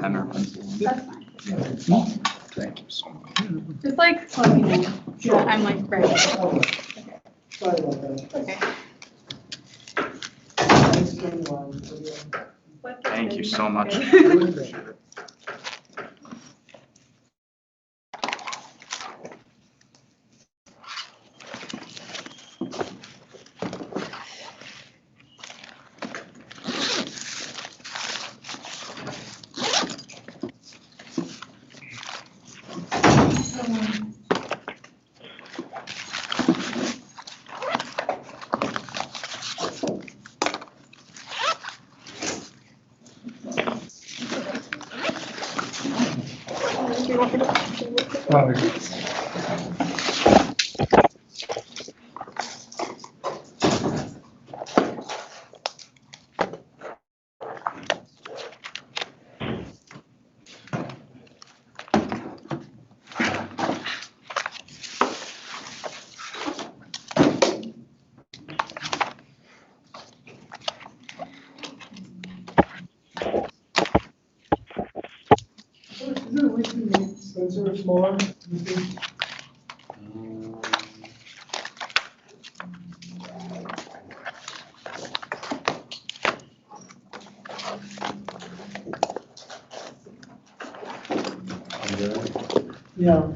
pen or pencil. That's fine. Thank you so much. Just like let me know. Sure. I'm like ready. Sorry about that. Okay. Thanks, everyone. Thank you so much. Is there a way to make Spencer smaller? You think? Yeah.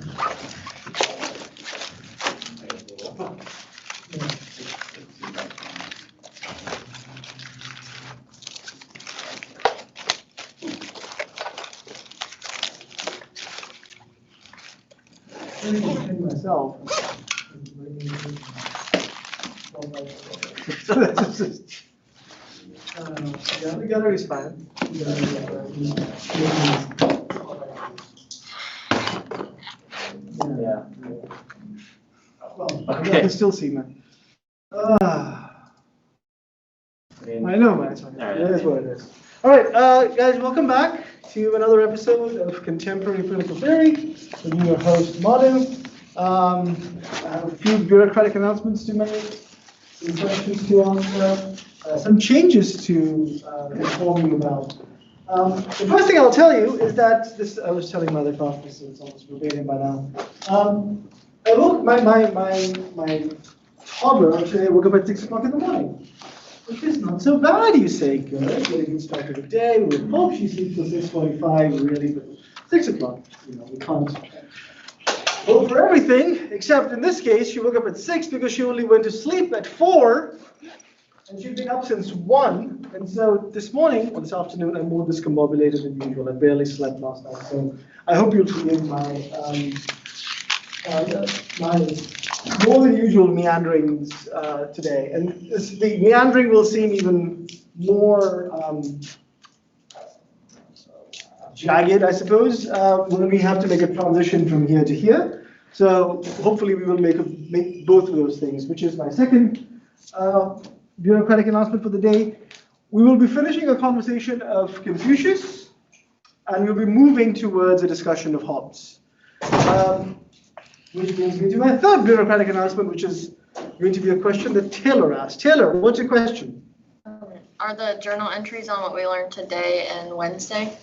Myself. So that's just, yeah, the gallery is fine. Yeah. Well, I can still see, man. I know, man. It's fine. It is what it is. All right, guys, welcome back to another episode of Contemporary Political Theory. I'm your host, Madhu. I have a few bureaucratic announcements to make, some questions to answer, some changes to inform you about. The first thing I'll tell you is that this. I was telling my other class, so it's almost verbatim by now. I woke my toddler today woke up at 6 o'clock in the morning. Which is not so bad, you say. Good. Getting started the day. We would hope she sleeps till 6:45, really, but 6 o'clock, we can't hope for everything, except in this case, she woke up at 6 because she only went to sleep at 4, and she'd been up since 1, and so this morning, or this afternoon, I'm more discombobulated than usual. I barely slept last night, so I hope you'll forgive my more than usual meanderings today. And the meandering will seem even more jagged, I suppose, when we have to make a transition from here to here. So hopefully we will make both of those things, which is my second bureaucratic announcement for the day. We will be finishing a conversation of Confucius, and we'll be moving towards a discussion of Hobbes. Which brings me to my third bureaucratic announcement, which is going to be a question that Taylor asked. Taylor, what's your question? Are the journal entries on what we learned today and Wednesday?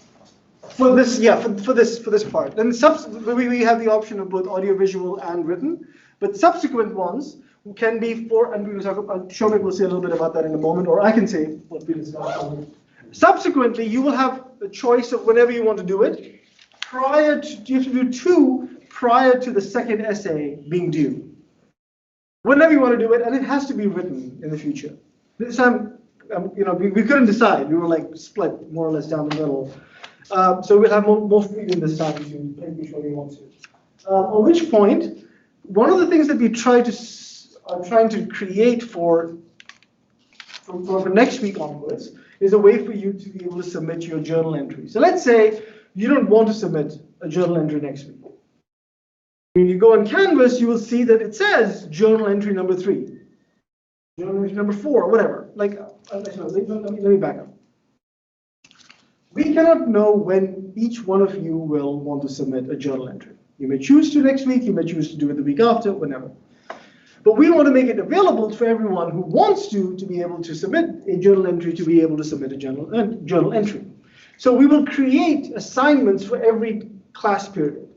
For this, yeah, for this part. And we have the option of both audiovisual and written, but subsequent ones can be for, and we will talk about, Shomik will say a little bit about that in a moment, or I can say what we discussed. Subsequently, you will have a choice of whenever you want to do it. You have to do 2 prior to the second essay being due. Whenever you want to do it, and it has to be written in the future. This time, we couldn't decide. We were like split more or less down the middle. So we'll have more freedom this time to pick which one we want to. At which point, one of the things that we are trying to create for next week onwards is a way for you to be able to submit your journal entry. So let's say you don't want to submit a journal entry next week. When you go on Canvas, you will see that it says journal entry number 3, journal entry number 4, whatever. Let me back up. We cannot know when each one of you will want to submit a journal entry. You may choose to next week, you may choose to do it the week after, whenever. But we want to make it available for everyone who wants to be able to submit a journal entry, to be able to submit a journal entry. So we will create assignments for every class period.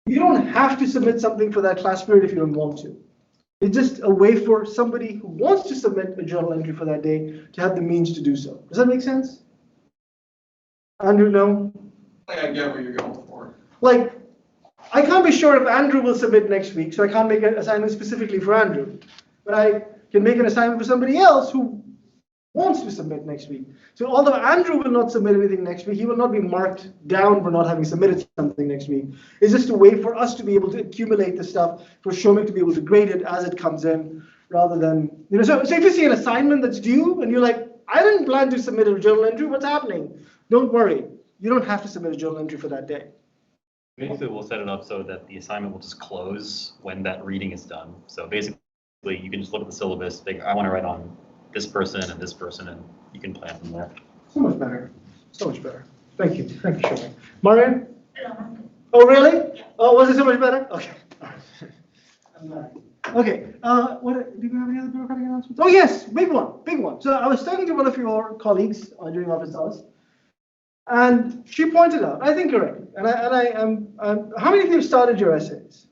You don't have to submit something for that class period if you don't want to. It's just a way for somebody who wants to submit a journal entry for that day to have the means to do so. Does that make sense? Andrew, no? I get what you're going for. Like, I can't be sure if Andrew will submit next week, so I can't make an assignment specifically for Andrew. But I can make an assignment for somebody else who wants to submit next week. So although Andrew will not submit anything next week, he will not be marked down for not having submitted something next week. It's just a way for us to be able to accumulate the stuff, for Shomik to be able to grade it as it comes in, rather than, so if you see an assignment that's due and you're like, I didn't plan to submit a journal entry, what's happening? Don't worry, you don't have to submit a journal entry for that day. Basically, we'll set it up so that the assignment will just close when that reading is done. So basically, you can just look at the syllabus, think, I want to write on this person, and you can plan from there. So much better. So much better. Thank you. Thank you, Shomik. Marian? Oh, really? Oh, was it so much better? Okay. I'm glad. Okay. What do you have any other bureaucratic announcements? Oh, yes. Big one. Big one. So I was talking to one of your colleagues during office hours, and she pointed out, I think correctly, and I am. How many of you have started your essays?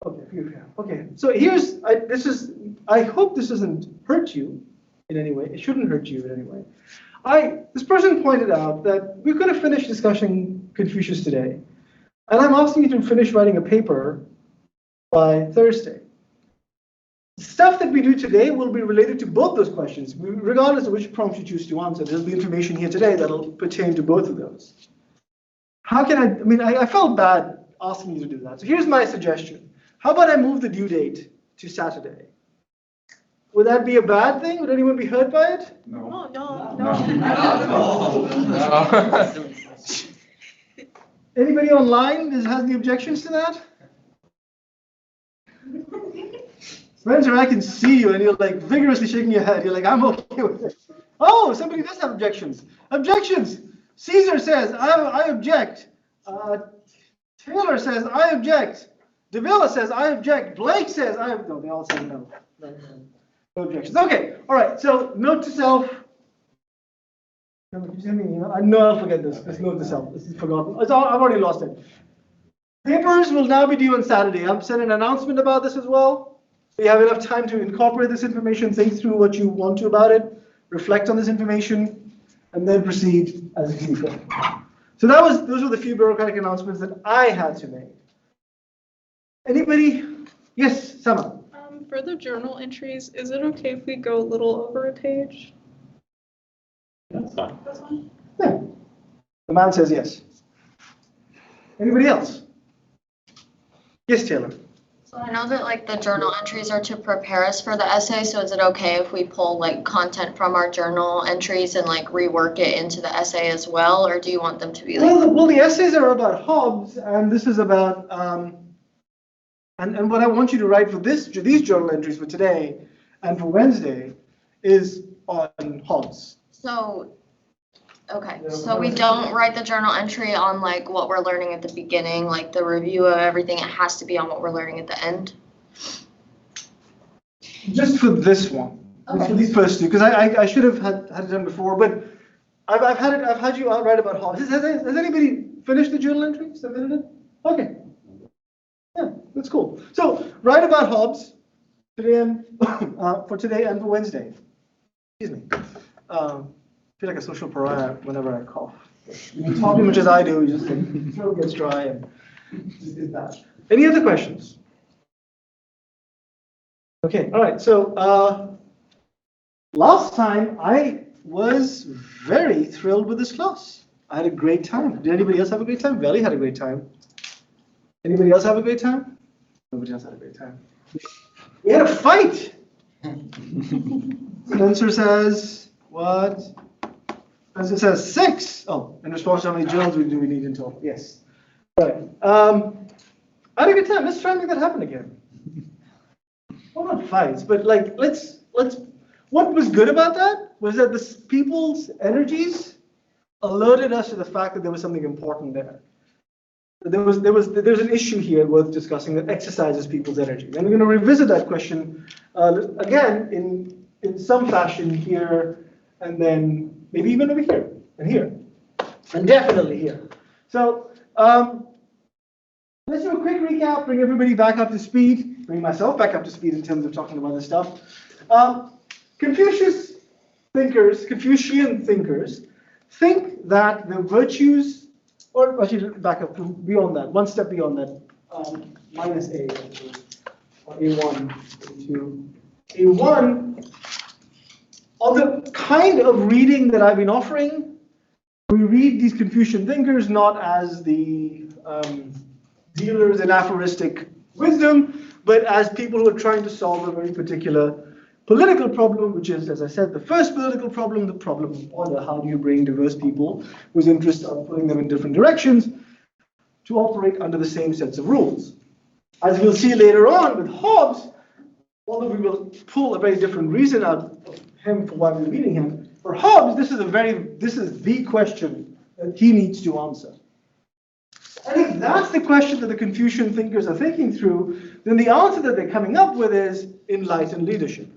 Okay, a few of you have. Okay. So here's I hope this doesn't hurt you in any way. It shouldn't hurt you in any way. This person pointed out that we could have finished discussing Confucius today, and I'm asking you to finish writing a paper by Thursday. The stuff that we do today will be related to both those questions, regardless of which prompt you choose to answer. There'll be information here today that'll pertain to both of those. How can I felt bad asking you to do that. So here's my suggestion. How about I move the due date to Saturday? Would that be a bad thing? Would anyone be hurt by it? No. Anybody online has any objections to that? Spencer, I can see you and you're like vigorously shaking your head. You're like, I'm okay with it. Oh, somebody does have objections. Objections. Caesar says, I object. Taylor says, I object. Davila says, I object. Blake says, no, they all say no. No objections. Okay, all right, so note to self. I know I'll forget this. This note to self. This is forgotten. I've already lost it. Papers will now be due on Saturday. I'll send an announcement about this as well. So you have enough time to incorporate this information, think through what you want to about it, reflect on this information, and then proceed as you see fit. So those were the few bureaucratic announcements that I had to make. Anybody? Yes, Sama. For the journal entries, is it okay if we go a little over a page? That's fine. That's fine. Yeah. The man says yes. Anybody else? Yes, Taylor. So I know that like the journal entries are to prepare us for the essay, so is it okay if we pull like content from our journal entries and like rework it into the essay as well, or do you want them to be like? Well, the essays are about Hobbes, and this is about and what I want you to write for these journal entries for today and for Wednesday is on Hobbes. So, okay, so we don't write the journal entry on like what we're learning at the beginning, like the review of everything. It has to be on what we're learning at the end. Just for this one, Okay. for these first two, because I should have had it done before, but I've had you write about Hobbes. Has anybody finished the journal entry? Submitted it? Okay. Yeah, that's cool. So write about Hobbes today and for today and for Wednesday. Excuse me. I feel like a social pariah whenever I cough. You talk as much as I do, you just like, throat gets dry and just is that. Any other questions? Okay, all right. So last time I was very thrilled with this class. I had a great time. Did anybody else have a great time? Veli had a great time. Anybody else have a great time? Nobody else had a great time. We had a fight. Spencer says, what? Spencer says 6. Oh, in response to how many journals do we need in total? Yes. Right. I had a good time. Let's try and make that happen again. Well, not fights, but like, let's. What was good about that was that the people's energies alerted us to the fact that there was something important there. There's an issue here worth discussing that exercises people's energy, and we're going to revisit that question again in some fashion here, and then maybe even over here. and here, and definitely here. So let's do a quick recap, bring everybody back up to speed, bring myself back up to speed in terms of talking about this stuff. Confucian thinkers think that the virtues, or actually back up to beyond that, one step beyond that, minus A, actually, or A1, A2, A1, on the kind of reading that I've been offering, we read these Confucian thinkers not as the dealers in aphoristic wisdom, but as people who are trying to solve a very particular political problem, which is, as I said, the first political problem, the problem of order. How do you bring diverse people whose interests are pulling them in different directions to operate under the same sets of rules? As we'll see later on with Hobbes, although we will pull a very different reason out of him for why we're reading him, for Hobbes, this is the question that he needs to answer. And if that's the question that the Confucian thinkers are thinking through, then the answer that they're coming up with is enlightened leadership.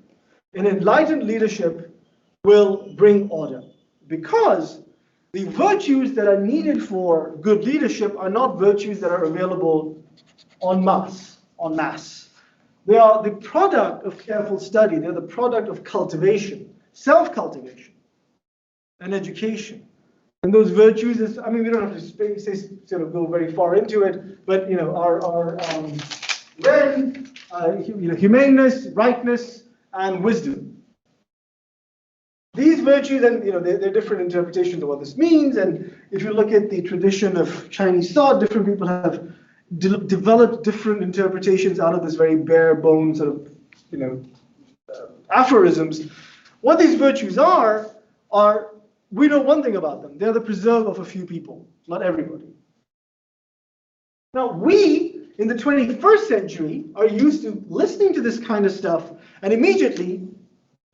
And enlightened leadership will bring order, because the virtues that are needed for good leadership are not virtues that are available en masse. They are the product of careful study. They're the product of cultivation, self-cultivation, and education. And those virtues is, I mean, we don't have to sort of go very far into it, but are humaneness, rightness, and wisdom. These virtues, and there are different interpretations of what this means. And if you look at the tradition of Chinese thought, different people have developed different interpretations out of this very bare bones sort of aphorisms. What these virtues are we know one thing about them. They're the preserve of a few people, not everybody. Now, we, in the 21st century, are used to listening to this kind of stuff, and immediately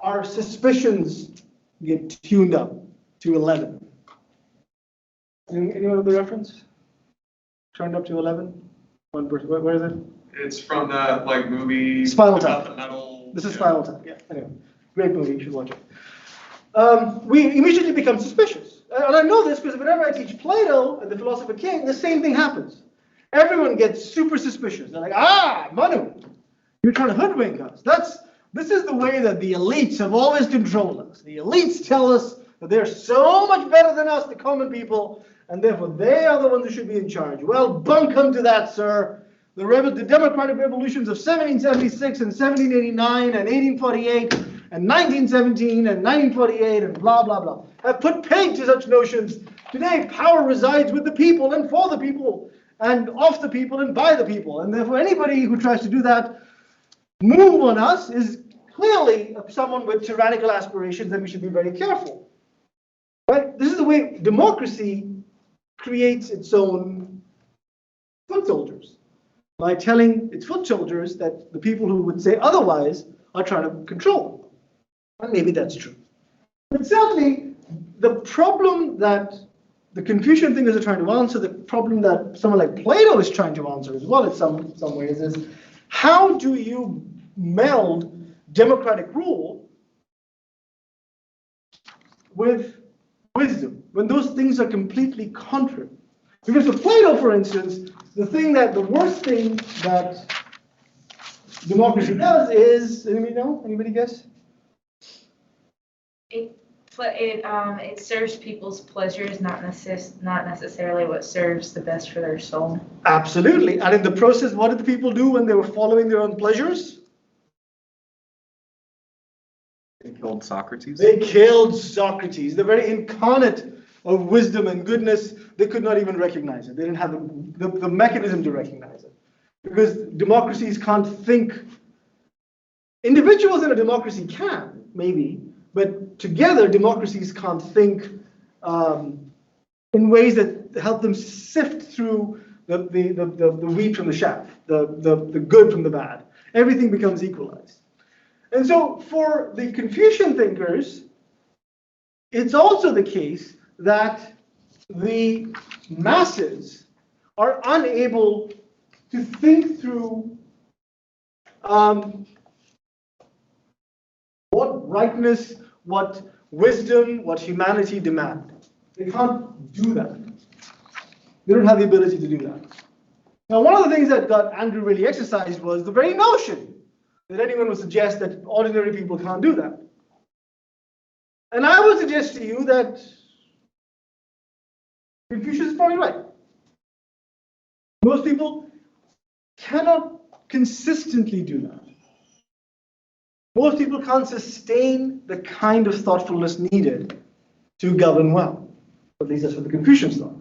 our suspicions get tuned up to 11. Anyone have the reference? Turned up to 11? One person. Where is it? It's from that movie. Spinal about Tap. the metal. This is Spinal Tap. Yeah. Anyway, great movie. You should watch it. We immediately become suspicious. And I know this because whenever I teach Plato and the Philosopher King, the same thing happens. Everyone gets super suspicious. They're like, Manu, you're trying to hoodwink us. This is the way that the elites have always controlled us. The elites tell us that they're so much better than us, the common people, and therefore they are the ones who should be in charge. Well, bunkum to that, sir. The democratic revolutions of 1776 and 1789 and 1848 and 1917 and 1948 and blah, blah, blah have put paid to such notions. Today, power resides with the people and for the people and of the people and by the people. And therefore, anybody who tries to do that move on us is clearly someone with tyrannical aspirations, and we should be very careful. Right? This is the way democracy creates its own foot soldiers, by telling its foot soldiers that the people who would say otherwise are trying to control. And maybe that's true. But certainly, the problem that the Confucian thinkers are trying to answer, the problem that someone like Plato is trying to answer as well in some ways, is how do you meld democratic rule with wisdom when those things are completely contrary? Because for Plato, for instance, the worst thing that democracy does is, anybody know? Anybody guess? It serves people's pleasures, not necessarily what serves the best for their soul. Absolutely. And in the process, what did the people do when they were following their own pleasures? They killed Socrates. They killed Socrates, the very incarnate of wisdom and goodness. They could not even recognize it. They didn't have the mechanism to recognize it. Because democracies can't think. Individuals in a democracy can, maybe, but together democracies can't think in ways that help them sift through the wheat from the chaff, the good from the bad. Everything becomes equalized. And so for the Confucian thinkers, it's also the case that the masses are unable to think through what rightness, what wisdom, what humanity demand. They can't do that. They don't have the ability to do that. Now, one of the things that got Andrew really exercised was the very notion that anyone would suggest that ordinary people can't do that. And I would suggest to you that Confucius is probably right. Most people cannot consistently do that. Most people can't sustain the kind of thoughtfulness needed to govern well. At least that's what the Confucians thought.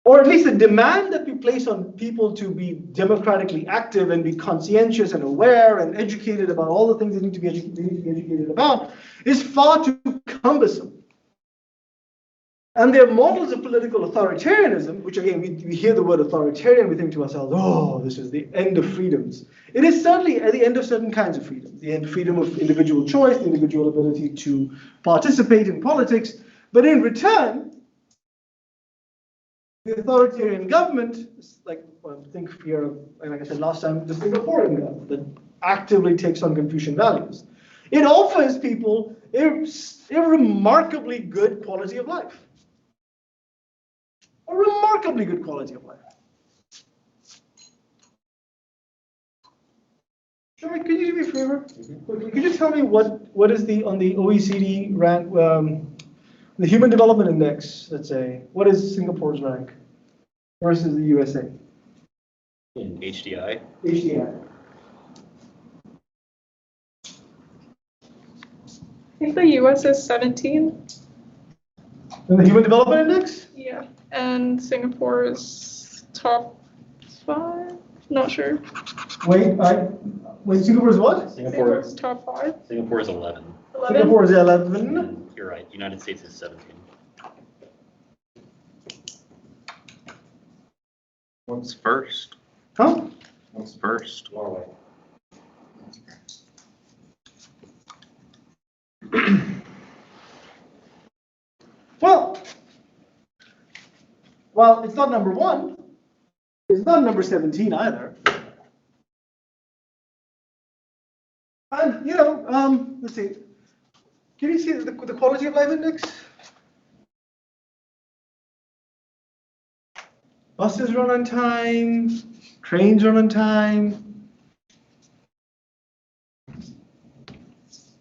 Or at least the demand that we place on people to be democratically active and be conscientious and aware and educated about all the things they need to be educated about is far too cumbersome. And there are models of political authoritarianism, which again, we hear the word authoritarian, we think to ourselves, oh, this is the end of freedoms. It is certainly at the end of certain kinds of freedoms, the end freedom of individual choice, the individual ability to participate in politics, but in return, the authoritarian government, like well, think here, like I said last time, the Singaporean government that actively takes on Confucian values. It offers people a remarkably good quality of life. A remarkably good quality of life. Shall could you do me a favor? Could you tell me what is on the OECD rank, the Human Development Index, let's say, what is Singapore's rank versus the USA? In HDI? HDI. I think the US is 17. And the Human Development Index? Yeah. And Singapore is top 5? Not sure. Wait, Singapore is what? Singapore Singapore's top 5? Singapore is 11. 11? Singapore is 11. And you're right, United States is 17. What's first? Huh? What's first? Norway. Well, it's not number 1. It's not number 17 either. And, let's see. Can you see the quality of life index? Buses run on time, trains run on time.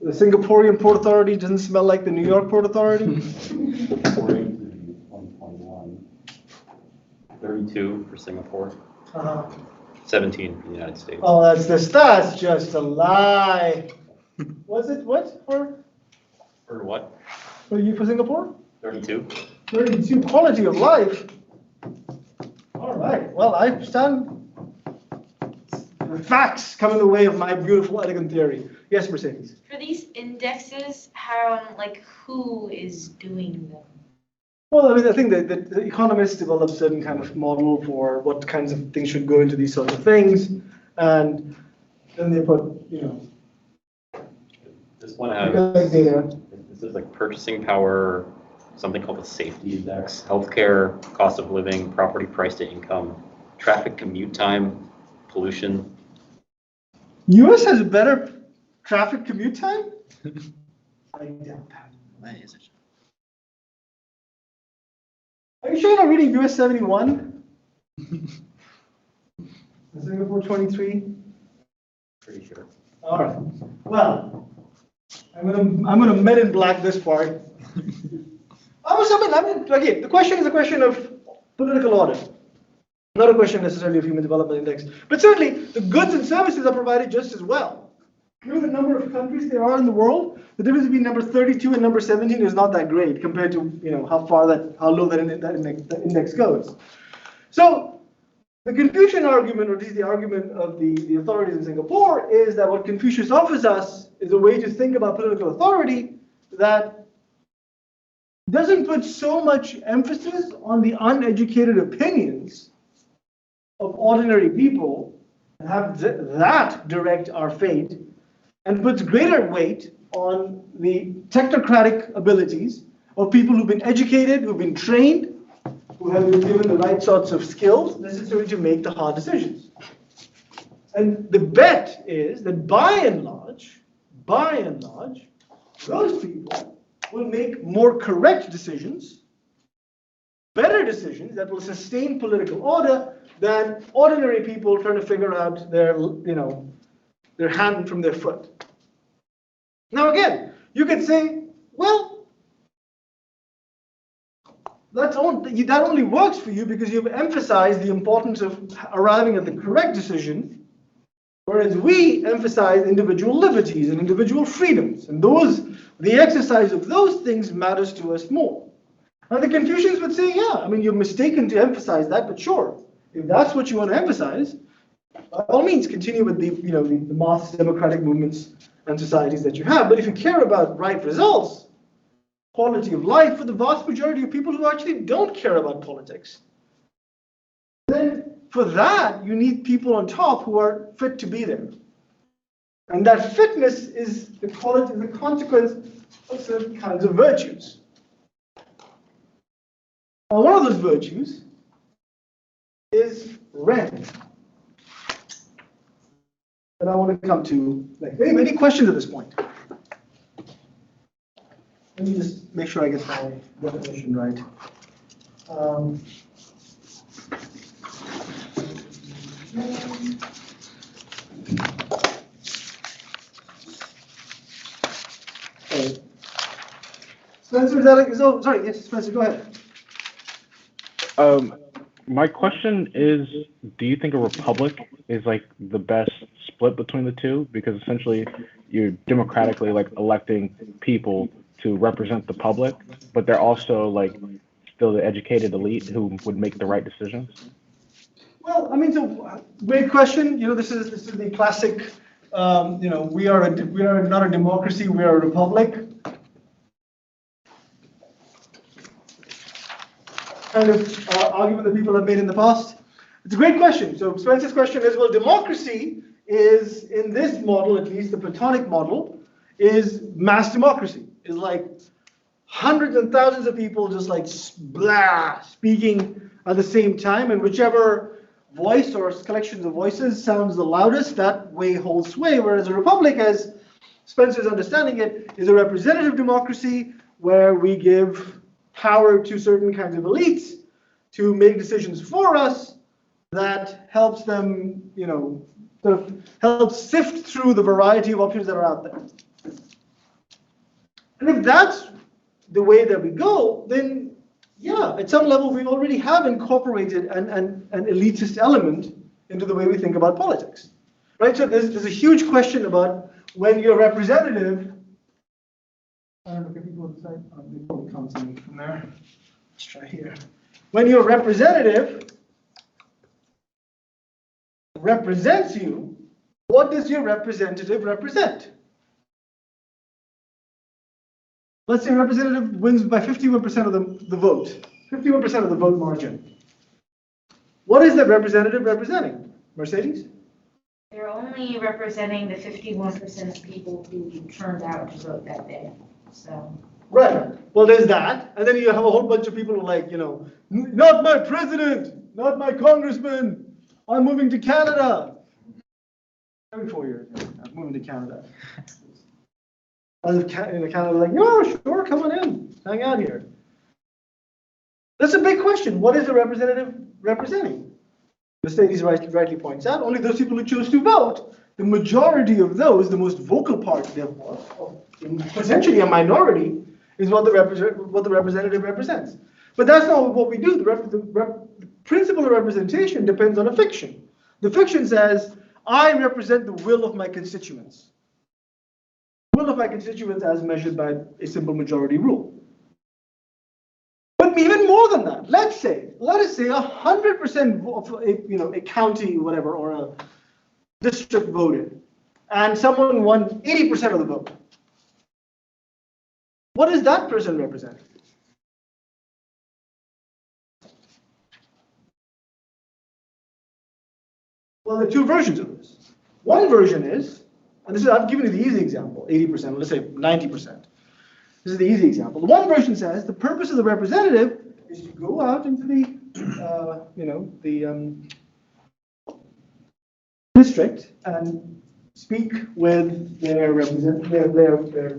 The Singaporean Port Authority doesn't smell like the New York Port Authority. 32 for Singapore, Uh-huh. 17 for the United States. Oh, that's just a lie. What's it? What for For what? for Singapore? 32? 32 quality of life. All right. Well, I stand. The facts come in the way of my beautiful, elegant theory. Yes, Mercedes. For these indexes, who is doing them? Well, I mean, I think that the economists develop certain kind of model for what kinds of things should go into these sorts of things, and then they put, This one has, economic data. this is like purchasing power, something called the safety index, healthcare, cost of living, property price to income, traffic commute time, pollution. U.S. has better traffic commute time? I doubt that. Are you sure you're not reading US 71? Singapore 23? Pretty sure. All right. Well, I'm gonna Men in Black this part. Again, the question is a question of political order, not a question necessarily of Human Development Index. But certainly, the goods and services are provided just as well. Given the number of countries there are in the world, the difference between number 32 and number 17 is not that great compared to how low that index goes. So the Confucian argument, or at least the argument of the authorities in Singapore, is that what Confucius offers us is a way to think about political authority that doesn't put so much emphasis on the uneducated opinions of ordinary people and have that direct our fate, and puts greater weight on the technocratic abilities of people who've been educated, who've been trained, who have been given the right sorts of skills necessary to make the hard decisions. And the bet is that by and large, those people will make more correct decisions, better decisions that will sustain political order than ordinary people trying to figure out their hand from their foot. Now again, you could say, well, that only works for you because you've emphasized the importance of arriving at the correct decision, whereas we emphasize individual liberties and individual freedoms, and the exercise of those things matters to us more. Now the Confucians would say, yeah, I mean, you're mistaken to emphasize that, but sure, if that's what you want to emphasize, by all means continue with the mass democratic movements and societies that you have. But if you care about right results, quality of life for the vast majority of people who actually don't care about politics, then for that, you need people on top who are fit to be there. And that fitness is the consequence of certain kinds of virtues. Now, one of those virtues is Ren. And I want to come to, any questions at this point? Let me just make sure I get my definition right. Spencer, sorry, yes, Spencer, go ahead. My question is, do you think a republic is like the best split between the two? Because essentially you're democratically electing people to represent the public, but they're also still the educated elite who would make the right decisions. Well, I mean, so great question. This is the classic. We are not a democracy. We are a republic. Kind of argument that people have made in the past. It's a great question. So Spencer's question is, well, democracy is, in this model, at least the Platonic model, is mass democracy. Is like hundreds and thousands of people just speaking at the same time, and whichever voice or collections of voices sounds the loudest, that way holds sway. Whereas a republic, as Spencer's understanding it, is a representative democracy where we give power to certain kinds of elites to make decisions for us that helps them, sort of helps sift through the variety of options that are out there. And if that's the way that we go, then yeah, at some level we already have incorporated an elitist element into the way we think about politics, right? So there's a huge question about when your representative. I don't know if people on the side, they probably can't see me from there. Let's try here. When your representative represents you, what does your representative represent? Let's say representative wins by 51% of the vote, 51% of the vote margin. What is that representative representing? Mercedes? They're only representing the 51% of people who turned out to vote that day. So. Right. Well, there's that. And then you have a whole bunch of people who are like, not my president, not my congressman, I'm moving to Canada. Every 4 years, I'm moving to Canada. And Canada like, yeah, sure, come on in, hang out here. That's a big question. What is the representative representing? Mercedes rightly points out, only those people who choose to vote. The majority of those, the most vocal part, therefore, potentially a minority, is what the representative represents. But that's not what we do. The principle of representation depends on a fiction. The fiction says, I represent the will of my constituents. The will of my constituents as measured by a simple majority rule. But even more than that, let us say 100% of a county, whatever, or a district voted, and someone won 80% of the vote. What does that person represent? Well, there are two versions of this. One version is, and I've given you the easy example, 80%, let's say 90%. This is the easy example. The one version says the purpose of the representative is to go out into the district and speak with their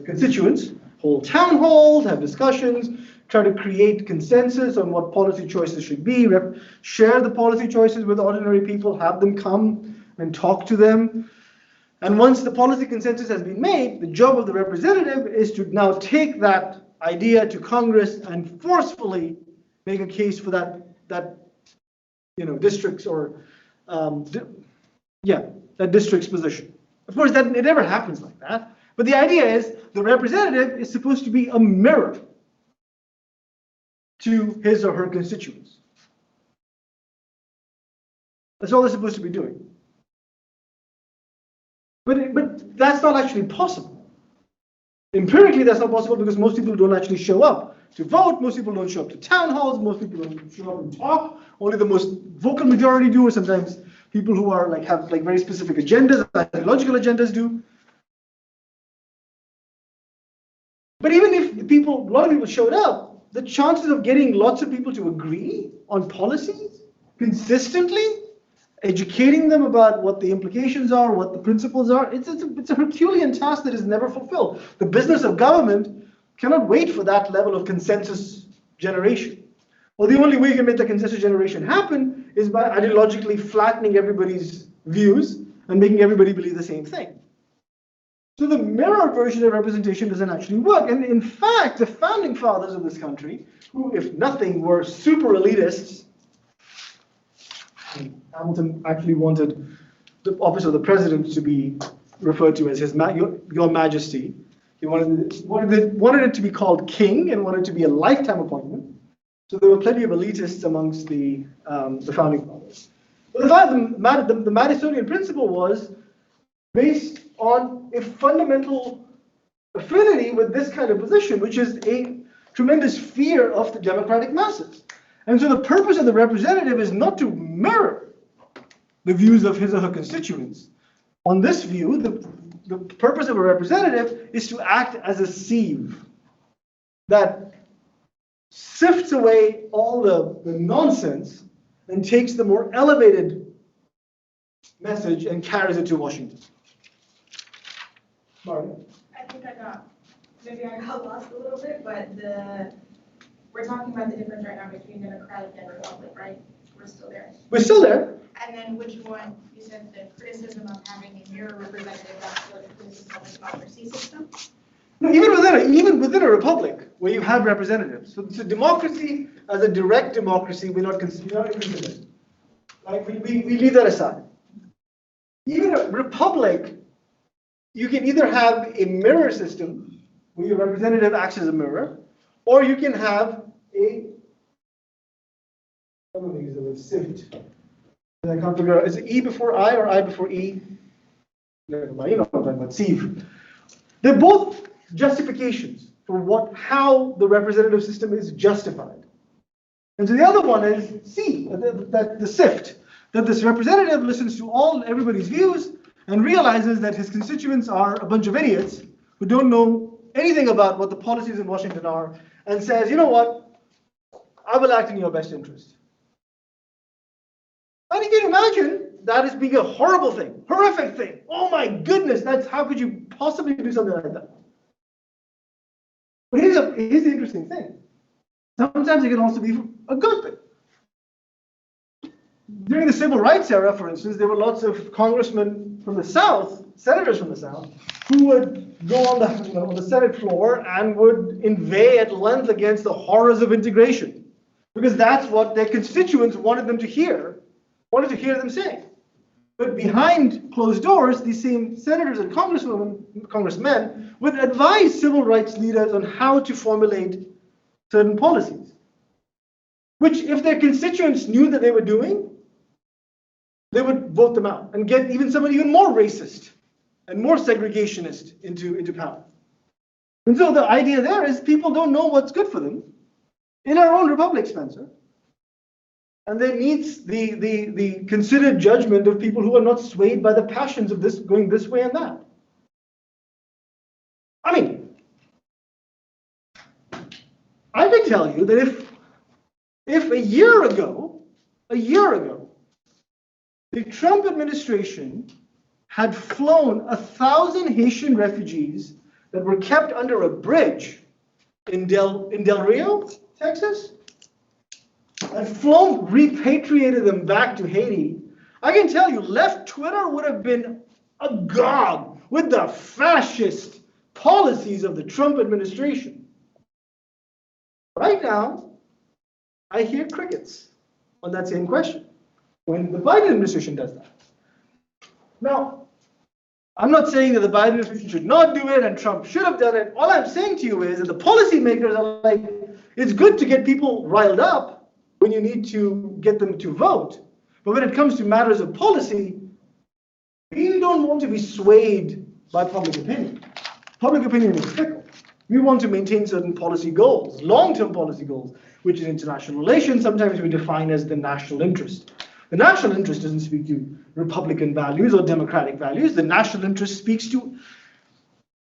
constituents hold town halls, have discussions, try to create consensus on what policy choices should be, share the policy choices with ordinary people, have them come and talk to them. And once the policy consensus has been made, the job of the representative is to now take that idea to Congress and forcefully make a case for that district's or that district's position. Of course, that it never happens like that. But the idea is the representative is supposed to be a mirror to his or her constituents. That's all they're supposed to be doing. But that's not actually possible. Empirically, that's not possible because most people don't actually show up to vote. Most people don't show up to town halls. Most people don't show up and talk. Only the most vocal majority do, or sometimes people who are have very specific agendas, ideological agendas do. But even if a lot of people showed up, the chances of getting lots of people to agree on policies consistently, educating them about what the implications are, what the principles are, it's a Herculean task that is never fulfilled. The business of government cannot wait for that level of consensus generation. Well, the only way you can make the consensus generation happen is by ideologically flattening everybody's views and making everybody believe the same thing. So the mirror version of representation doesn't actually work. And in fact, the founding fathers of this country, who, if nothing, were super elitists, Hamilton actually wanted the office of the president to be referred to as Your Majesty. He wanted it to be called king and wanted it to be a lifetime appointment. So there were plenty of elitists amongst the founding fathers. But the Madisonian principle was based on a fundamental affinity with this kind of position, which is a tremendous fear of the democratic masses. And so the purpose of the representative is not to mirror the views of his or her constituents. On this view, the purpose of a representative is to act as a sieve that sifts away all the nonsense and takes the more elevated message and carries it to Washington. Mario? I think maybe I got lost a little bit, but we're talking about the difference right now between Democratic and Republic, right? We're still there. We're still there. And then which one, you said the criticism of having a mirror representative, that's the criticism of the democracy system? No, even within a republic where you have representatives. So democracy as a direct democracy, we're not interested. Like we leave that aside. Even a republic, you can either have a mirror system where your representative acts as a mirror, or you can have I don't think it's the word sift. I can't figure out, is it E before I or I before E? Never mind, you know what I'm talking about, sieve. They're both justifications for how the representative system is justified. And so the other one is C, the sift, that this representative listens to everybody's views and realizes that his constituents are a bunch of idiots who don't know anything about what the policies in Washington are, and says, you know what, I will act in your best interest. And you can imagine that as being a horrible thing, horrific thing. Oh my goodness, how could you possibly do something like that? But here's the interesting thing. Sometimes it can also be a good thing. During the civil rights era, for instance, there were lots of congressmen from the South, senators from the South, who would go on the Senate floor and would inveigh at length against the horrors of integration, because that's what their constituents wanted them to hear, them say. But behind closed doors, these same senators and congressmen would advise civil rights leaders on how to formulate certain policies, which if their constituents knew that they were doing, they would vote them out and get somebody even more racist and more segregationist into power. And so the idea there is people don't know what's good for them in our own republic, Spencer. And they need the considered judgment of people who are not swayed by the passions of this going this way and that. I mean, I can tell you that if a year ago, the Trump administration had flown 1,000 Haitian refugees that were kept under a bridge in Del Rio, Texas, and flown, repatriated them back to Haiti, I can tell you, left Twitter would have been agog with the fascist policies of the Trump administration. Right now, I hear crickets on that same question when the Biden administration does that. Now, I'm not saying that the Biden administration should not do it and Trump should have done it. All I'm saying to you is that the policymakers are like, it's good to get people riled up when you need to get them to vote. But when it comes to matters of policy, we don't want to be swayed by public opinion. Public opinion is fickle. We want to maintain certain policy goals, long-term policy goals, which in international relations, sometimes we define as the national interest. The national interest doesn't speak to Republican values or Democratic values. The national interest speaks to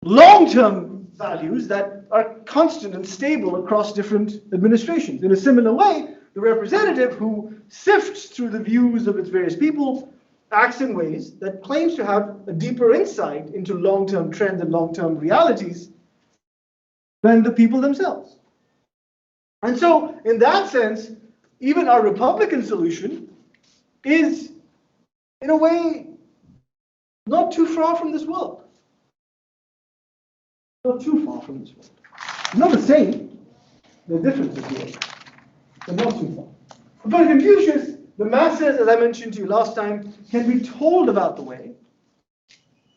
long-term values that are constant and stable across different administrations. In a similar way, the representative who sifts through the views of its various people acts in ways that claims to have a deeper insight into long-term trends and long-term realities than the people themselves. And so, in that sense, even our Republican solution is, in a way, not too far from this world. Not too far from this world. Not the same. There are differences here, but not too far. For Confucius, the masses, as I mentioned to you last time, can be told about the way.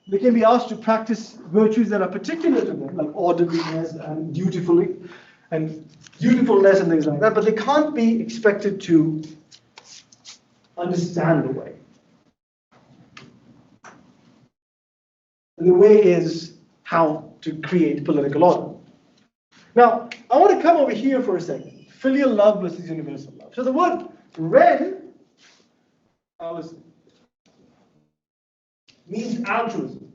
They can be asked to practice virtues that are particular to them, like orderliness and dutifulness and things like that, but they can't be expected to understand the way. And the way is how to create political order. Now, I want to come over here for a second. Filial love versus universal love. So the word ren means altruism.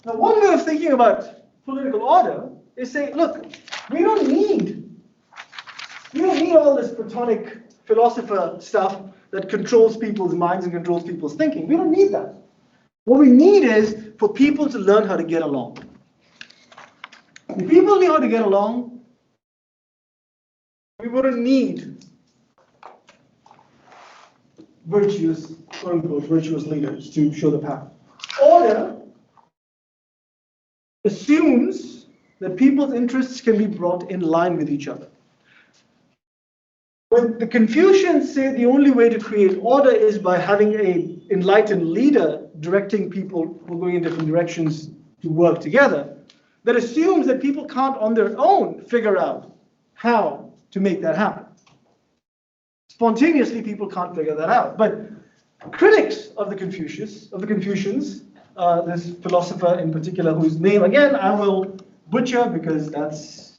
Now, one way of thinking about political order is saying, look, we don't need all this Platonic philosopher stuff that controls people's minds and controls people's thinking. We don't need that. What we need is for people to learn how to get along. If people knew how to get along, we wouldn't need virtuous, quote unquote, virtuous leaders to show the path. Order assumes that people's interests can be brought in line with each other. When the Confucians say the only way to create order is by having an enlightened leader directing people who are going in different directions to work together, that assumes that people can't on their own figure out how to make that happen. Spontaneously, people can't figure that out. But critics of the Confucians, this philosopher in particular, whose name, again, I will butcher because that's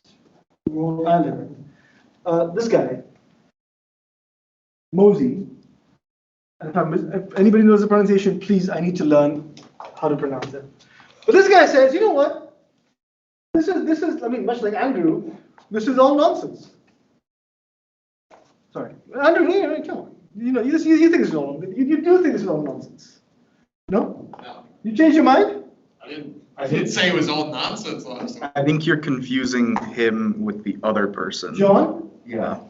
the world I live in. This guy, Mosey. If anybody knows the pronunciation, please, I need to learn how to pronounce it. But this guy says, you know what? This is, I mean, much like Andrew, this is all nonsense. Sorry, Andrew, come on. You know, you think this is all, you do think this is all nonsense. No? No. You changed your mind? I didn't say it was all nonsense last time. I think you're confusing him with the other person. John? Yeah.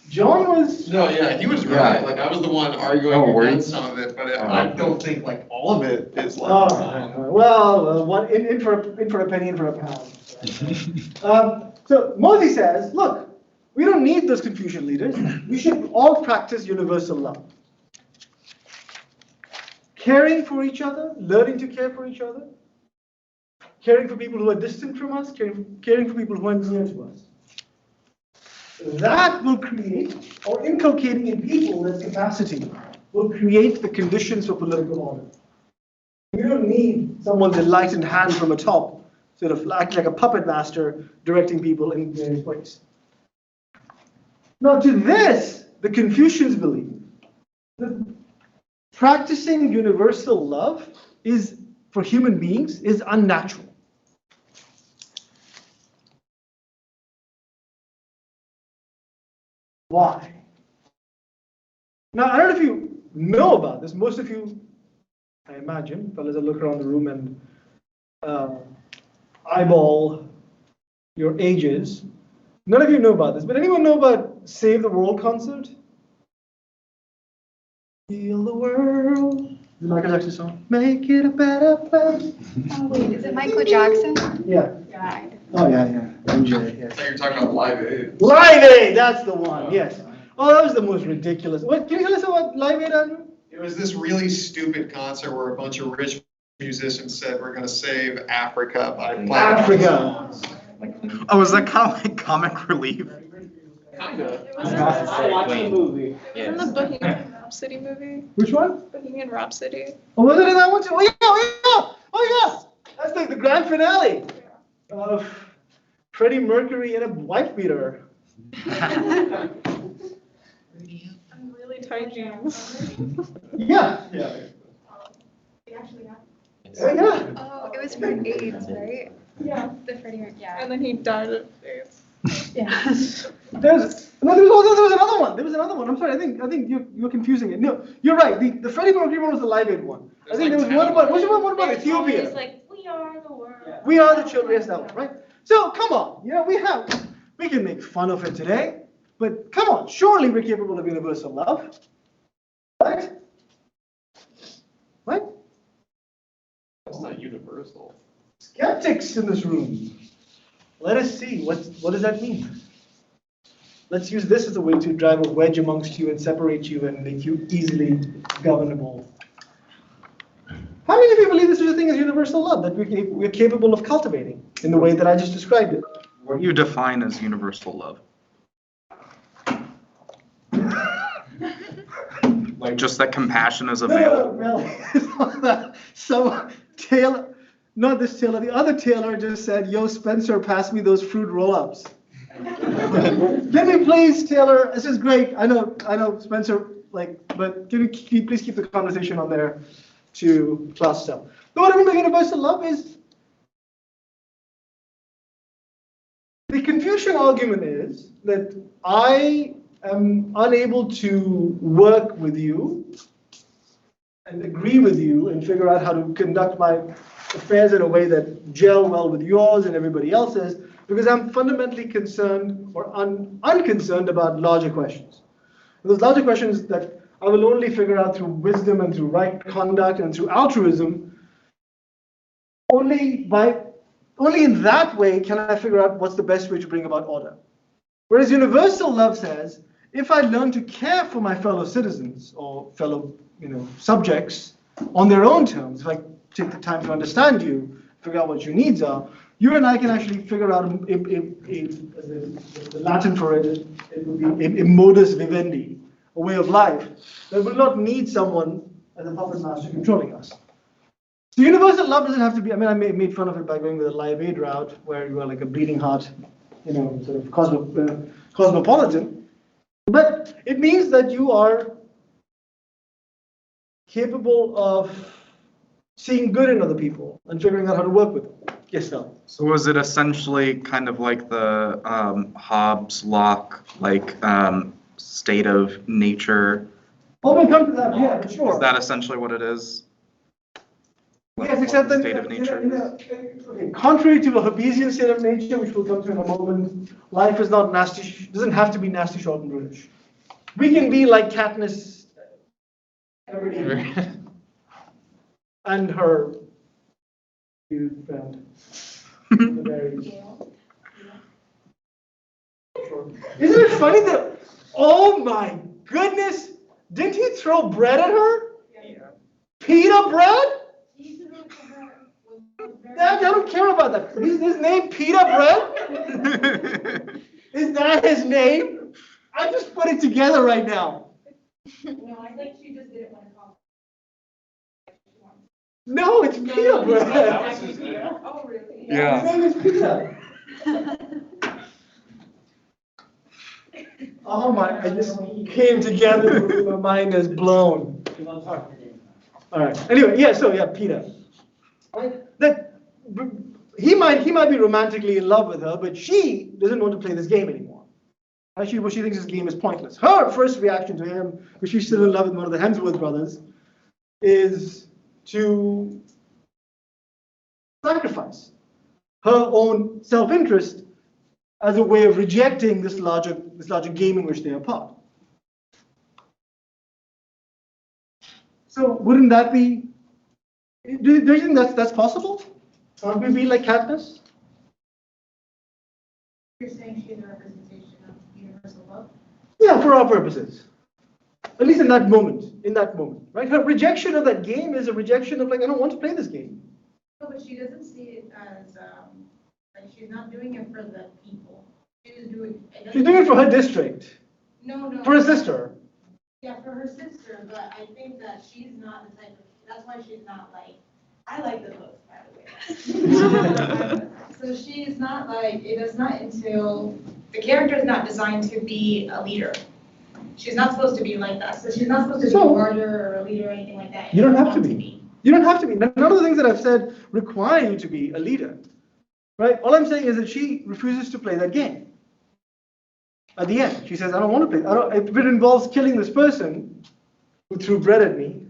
John was. No, yeah, he was right. Like, I was the one arguing Oh, were you? against some of it, but I don't think like all of it is like. Well, one in for a penny, in for a pound. So Mosey says, look, we don't need those Confucian leaders. We should all practice universal love. Caring for each other, learning to care for each other, caring for people who are distant from us, caring for people who are near to us. That will create, or inculcating in people that capacity, will create the conditions for political order. We don't need someone's enlightened hand from atop, sort of like a puppet master directing people in various ways. Now, to this, the Confucians believe that practicing universal love is, for human beings, is unnatural. Why? Now, I don't know if you know about this. Most of you I imagine, fellas, I look around the room and eyeball your ages. None of you know about this, but anyone know about Save the World concert? Heal the world. The Michael Jackson song. Make it a better place. Oh, wait, is it Michael Jackson? Yeah. God. Oh, yeah. MJ, yeah. I thought you were talking about Live Aid. Live Aid, that's the one, yes. Oh, that was the most ridiculous. What, can you tell us about Live Aid, Andrew? It was this really stupid concert where a bunch of rich musicians said we're gonna save Africa by playing. Africa. Oh, is that kind of like Comic Relief? Kinda. I watched the movie. Isn't the Bohemian Rhapsody movie? Which one? Bohemian Rhapsody. Oh, was it in that one too? Oh, yeah. Oh, yeah. That's like the grand finale of Freddie Mercury and a wife beater. I'm really tight jeans. Yeah. We actually have. Yeah. Oh, it was for AIDS, right? Yeah. The Freddie Mercury, yeah. And then he died of AIDS. Yeah. There was another one. There was another one. I'm sorry. I think you're confusing it. No, you're right. The Freddie Mercury one was the Live Aid one. I think there was one about. What's the one about Ethiopia? It's like, we are the world. We are the children. Yes, that one, right? So come on. We can make fun of it today, but come on. Surely we're capable of universal love, right? Right? That's not universal. Skeptics in this room. Let us see, what does that mean? Let's use this as a way to drive a wedge amongst you and separate you and make you easily governable. How many of you believe there's such a thing as universal love that we're capable of cultivating in the way that I just described it? What do you define as universal love? Like just that compassion is available? No. So Taylor, not this Taylor, the other Taylor just said, yo, Spencer, pass me those fruit roll-ups. Can we please, Taylor, this is great. I know, Spencer, but can you please keep the conversation on there to class stuff. But what I mean by universal love is, the Confucian argument is that I am unable to work with you and agree with you and figure out how to conduct my affairs in a way that gel well with yours and everybody else's, because I'm fundamentally concerned or unconcerned about larger questions. And those larger questions that I will only figure out through wisdom and through right conduct and through altruism, only in that way can I figure out what's the best way to bring about order. Whereas universal love says, if I learn to care for my fellow citizens or fellow subjects on their own terms, if I take the time to understand you, figure out what your needs are, you and I can actually figure out the Latin for it would be a modus vivendi, a way of life that will not need someone as a puppet master controlling us. So universal love doesn't have to be, I made fun of it by going with a Live Aid route where you are like a bleeding heart, sort of cosmopolitan. But it means that you are capable of seeing good in other people and figuring out how to work with them. Yes, Phil? So was it essentially kind of like the Hobbes Locke, state of nature? Oh, we'll come to that, yeah, for sure. Is that essentially what it is? Yes, except that state of nature. Okay, contrary to the Hobbesian state of nature, which we'll come to in a moment, life is not nasty, doesn't have to be nasty, short, and brutish. We can be like Katniss Everdeen and her cute friend. Isn't it funny that, oh my goodness, didn't he throw bread at her? Yeah. Pita bread? I don't care about that. Is his name Pita Bread? Is that his name? I just put it together right now. No, I think she just didn't want to call. No, it's Pita Bread. That was his name. Oh, really? Yeah. His name is Pita. Oh my, I just came together. My mind is blown. All right. Anyway, Pita. Right? He might be romantically in love with her, but she doesn't want to play this game anymore. Actually, she thinks this game is pointless. Her first reaction to him, because she's still in love with one of the Hemsworth brothers, is to sacrifice her own self-interest as a way of rejecting this larger game in which they are part. So wouldn't that be, do you think that's possible? Can't we be like Katniss? You're saying she's a representation of universal love? Yeah, for our purposes. At least in that moment, right? Her rejection of that game is a rejection of like, I don't want to play this game. No, but she doesn't see it as, like, she's not doing it for the people. She's doing it for her district, No. for her sister. Yeah, for her sister, but I think that she's not the type of, that's why she's not like, I like the books, by the way. So she's not like, it is not until, the character is not designed to be a leader. She's not supposed to be like that, so she's not supposed to be a martyr or a leader or anything like that. You don't have to be. You don't have to be. None of the things that I've said require you to be a leader, right? All I'm saying is that she refuses to play that game. At the end, she says, I don't want to play. If it involves killing this person who threw bread at me,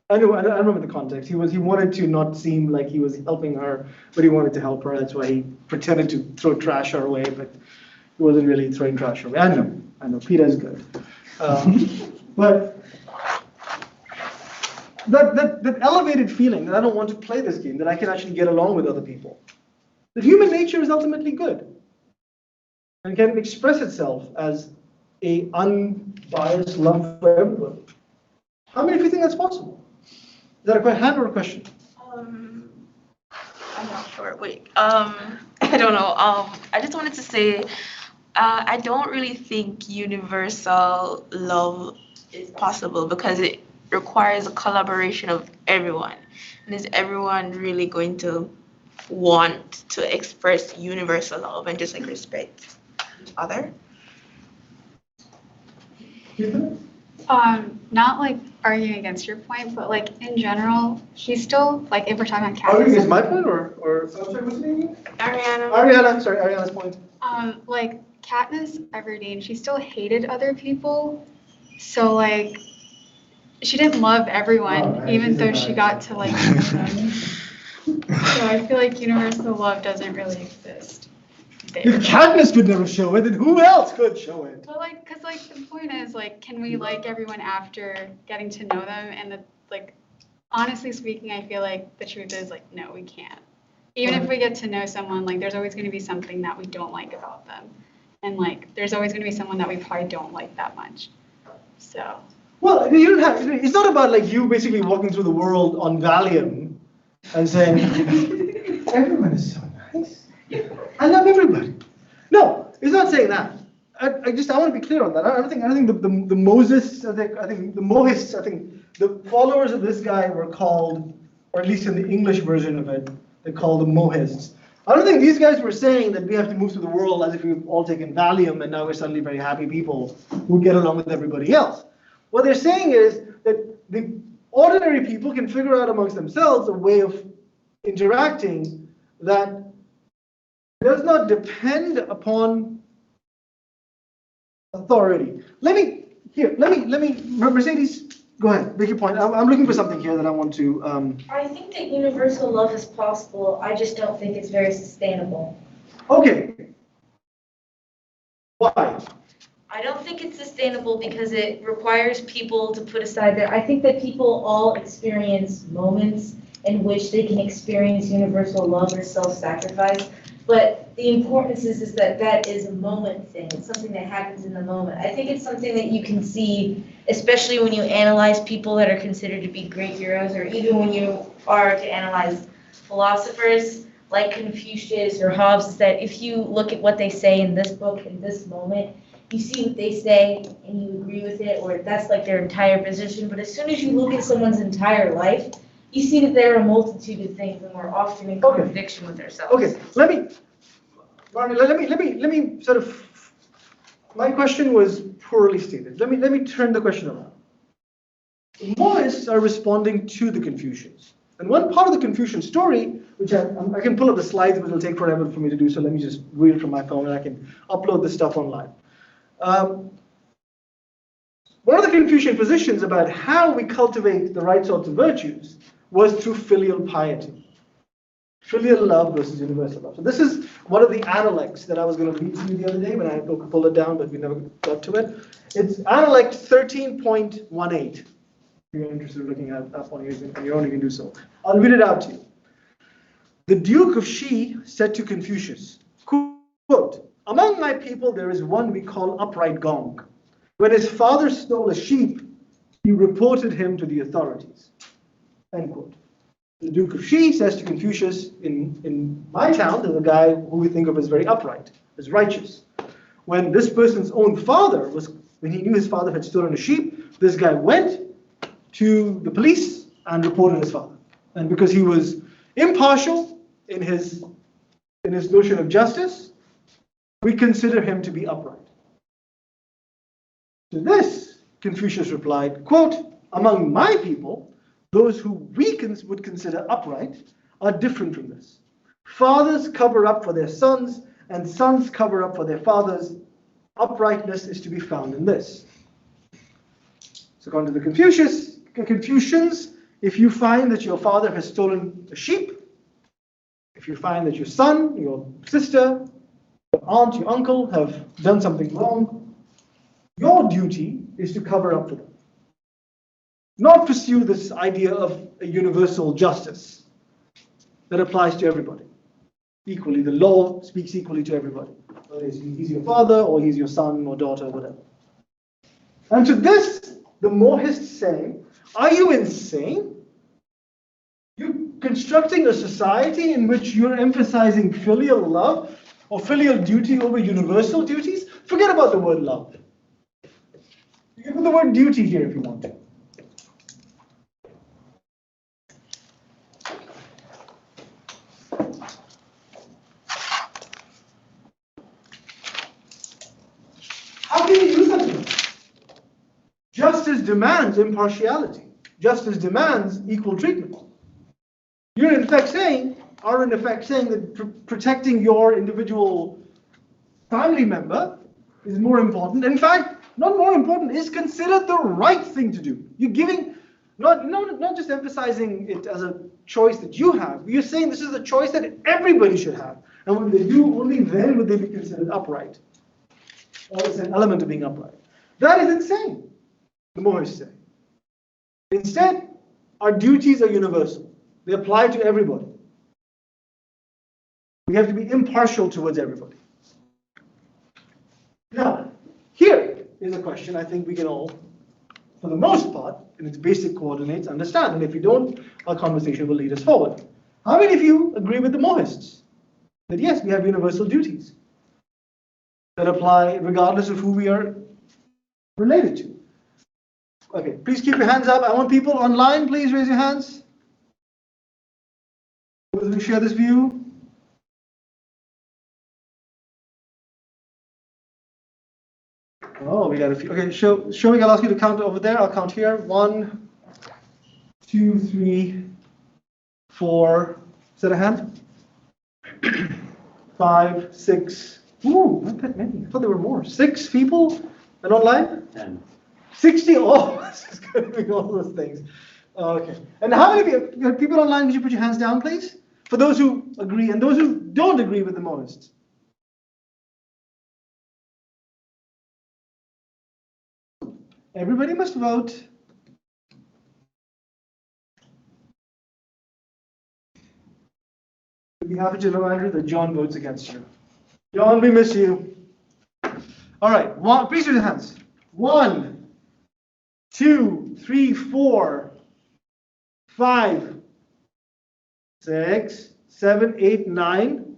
I remember the context. He wanted to not seem like he was helping her, but he wanted to help her. That's why he pretended to throw trash her way, but he wasn't really throwing trash her way. I know, Peter's good. But that elevated feeling that I don't want to play this game, that I can actually get along with other people. That human nature is ultimately good and can express itself as a unbiased love for everyone. How many of you think that's possible? Is that a hand or a question? I'm not sure. Wait. I don't know. I just wanted to say, I don't really think universal love is possible because it requires a collaboration of everyone. And is everyone really going to want to express universal love and just like respect each other? Not like arguing against your point, but like in general, she's still like if we're talking about Arguing against Katniss. my point or sorry, what's the name? Ariana. Ariana's point. Like Katniss Everdeen, she still hated other people, so like she didn't love everyone, Oh, right. even She's a though she bad got to like know them. So I feel like universal love doesn't really exist there. If Katniss could never show it, then who else could show it? Well, like, cause like the point is like, can we like everyone after getting to know them? And the, like, honestly speaking, I feel like the truth is like, no, we can't. Even if we get to know someone, like, there's always going to be something that we don't like about them, and like, there's always going to be someone that we probably don't like that much. So. Well, you don't have. It's not about like you basically walking through the world on Valium and saying, everyone is so nice. I love everybody. No, it's not saying that. I want to be clear on that. I think the Moses, I think the Mohists, I think the followers of this guy were called, or at least in the English version of it, they're called the Mohists. I don't think these guys were saying that we have to move through the world as if we've all taken Valium and now we're suddenly very happy people who get along with everybody else. What they're saying is that the ordinary people can figure out amongst themselves a way of interacting that does not depend upon authority. Mercedes, go ahead, make your point. I'm looking for something here that I want to. I think that universal love is possible. I just don't think it's very sustainable. Okay. Why? I don't think it's sustainable because it requires people to put aside their, I think that people all experience moments in which they can experience universal love or self-sacrifice. But the importance is that that is a moment thing. It's something that happens in the moment. I think it's something that you can see, especially when you analyze people that are considered to be great heroes, or even when you are to analyze philosophers like Confucius or Hobbes, is that if you look at what they say in this book, in this moment, you see what they say and you agree with it, or that's like their entire position. But as soon as you look at someone's entire life, you see that there are a multitude of things and we're often in contradiction with ourselves. Okay, let me sort of, my question was poorly stated. Let me turn the question around. The Mohists are responding to the Confucians. And one part of the Confucian story, which I can pull up the slides, but it'll take forever for me to do, so let me just read it from my phone and I can upload this stuff online. One of the Confucian positions about how we cultivate the right sorts of virtues was through filial piety. Filial love versus universal love. So this is one of the analects that I was going to read to you the other day when I pulled it down, but we never got to it. It's analect 13.18. If you're interested in looking at that one on your own, you can do so. I'll read it out to you. The Duke of Shi said to Confucius, quote, "Among my people there is one we call Upright Gong. When his father stole a sheep, he reported him to the authorities." End quote. The Duke of Shi says to Confucius, in my town, there's a guy who we think of as very upright, as righteous. When this person's own father when he knew his father had stolen a sheep, this guy went to the police and reported his father. And because he was impartial in his notion of justice, we consider him to be upright. To this, Confucius replied, quote, "Among my people, those who we would consider upright are different from this. Fathers cover up for their sons, and sons cover up for their fathers. Uprightness is to be found in this." So according to the Confucians, if you find that your father has stolen a sheep, if you find that your son, your sister, your aunt, your uncle have done something wrong, your duty is to cover up for them. Not pursue this idea of a universal justice that applies to everybody. Equally, the law speaks equally to everybody. Whether he's your father or he's your son or daughter, whatever. And to this, the Mohists say, are you insane? You're constructing a society in which you're emphasizing filial love or filial duty over universal duties? Forget about the word love. You can put the word duty here if you want to. How can you do something? Justice demands impartiality. Justice demands equal treatment. You're in effect saying that protecting your individual family member is more important. In fact, not more important, is considered the right thing to do. You're giving, not just emphasizing it as a choice that you have, you're saying this is a choice that everybody should have. And when they do, only then would they be considered upright. Or it's an element of being upright. That is insane, the Mohists say. Instead, our duties are universal. They apply to everybody. We have to be impartial towards everybody. Now, here is a question I think we can all, for the most part, in its basic coordinates, understand. And if you don't, our conversation will lead us forward. How many of you agree with the Mohists? That yes, we have universal duties that apply regardless of who we are related to. Okay, please keep your hands up. I want people online, please raise your hands. Those who share this view. Oh, we got a few. Okay, showing, I'll ask you to count over there. I'll count here. 1, 2, 3, 4. Is that a hand? 5, 6. Ooh, not that many. I thought there were more. 6 people and online? 10. 60? Oh, this is going to be all those things. Okay. And how many of you, people online, would you put your hands down, please? For those who agree and those who don't agree with the Mohists. Everybody must vote. We'd be happy to remind you that John votes against you. John, we miss you. All right, please raise your hands. 1, 2, 3, 4, 5, 6, 7, 8, 9.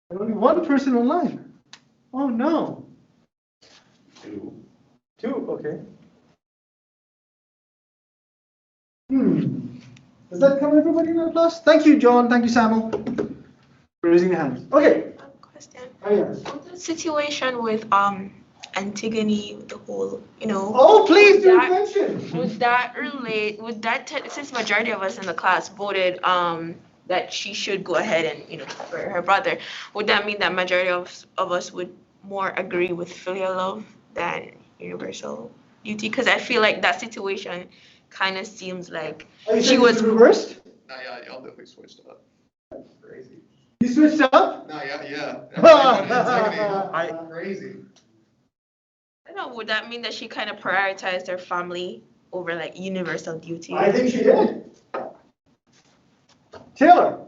And only one person online. Oh no. 2, okay. Does that cover everybody in that class? Thank you, John. Thank you, Samuel, for raising your hands. Okay. Question. Oh, yes. The situation with Antigone, the whole, Oh, please do mention. Would that since majority of us in the class voted that she should go ahead and for her brother, would that mean that majority of us would more agree with filial love than universal duty? Because I feel like that situation kind of seems like Are you she saying was it's reversed? Nah, yeah, y'all definitely switched up. Crazy. You switched up? Nah, yeah. Antigone, crazy. I don't know, would that mean that she kind of prioritized her family over like universal duty? I think she did. Taylor?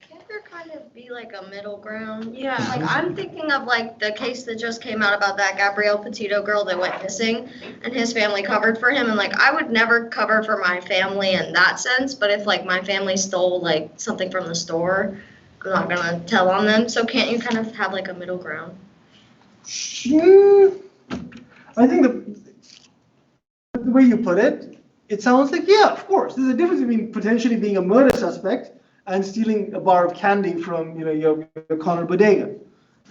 Can't there kind of be like a middle ground? Yeah. Like, I'm thinking of like the case that just came out about that Gabrielle Petito girl that went missing and his family covered for him. And like, I would never cover for my family in that sense, but if like my family stole like something from the store, I'm not gonna tell on them. So can't you kind of have like a middle ground? I think the way you put it, it sounds like, yeah, of course. There's a difference between potentially being a murder suspect and stealing a bar of candy from, your corner bodega.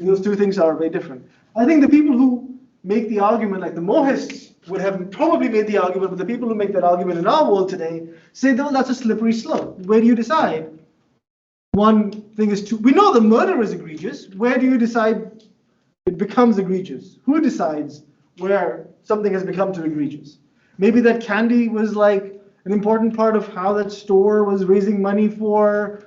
Those two things are very different. I think the people who make the argument, like the Mohists would have probably made the argument, but the people who make that argument in our world today say, no, that's a slippery slope. Where do you decide? One thing is we know the murder is egregious. Where do you decide it becomes egregious? Who decides where something has become too egregious? Maybe that candy was like an important part of how that store was raising money for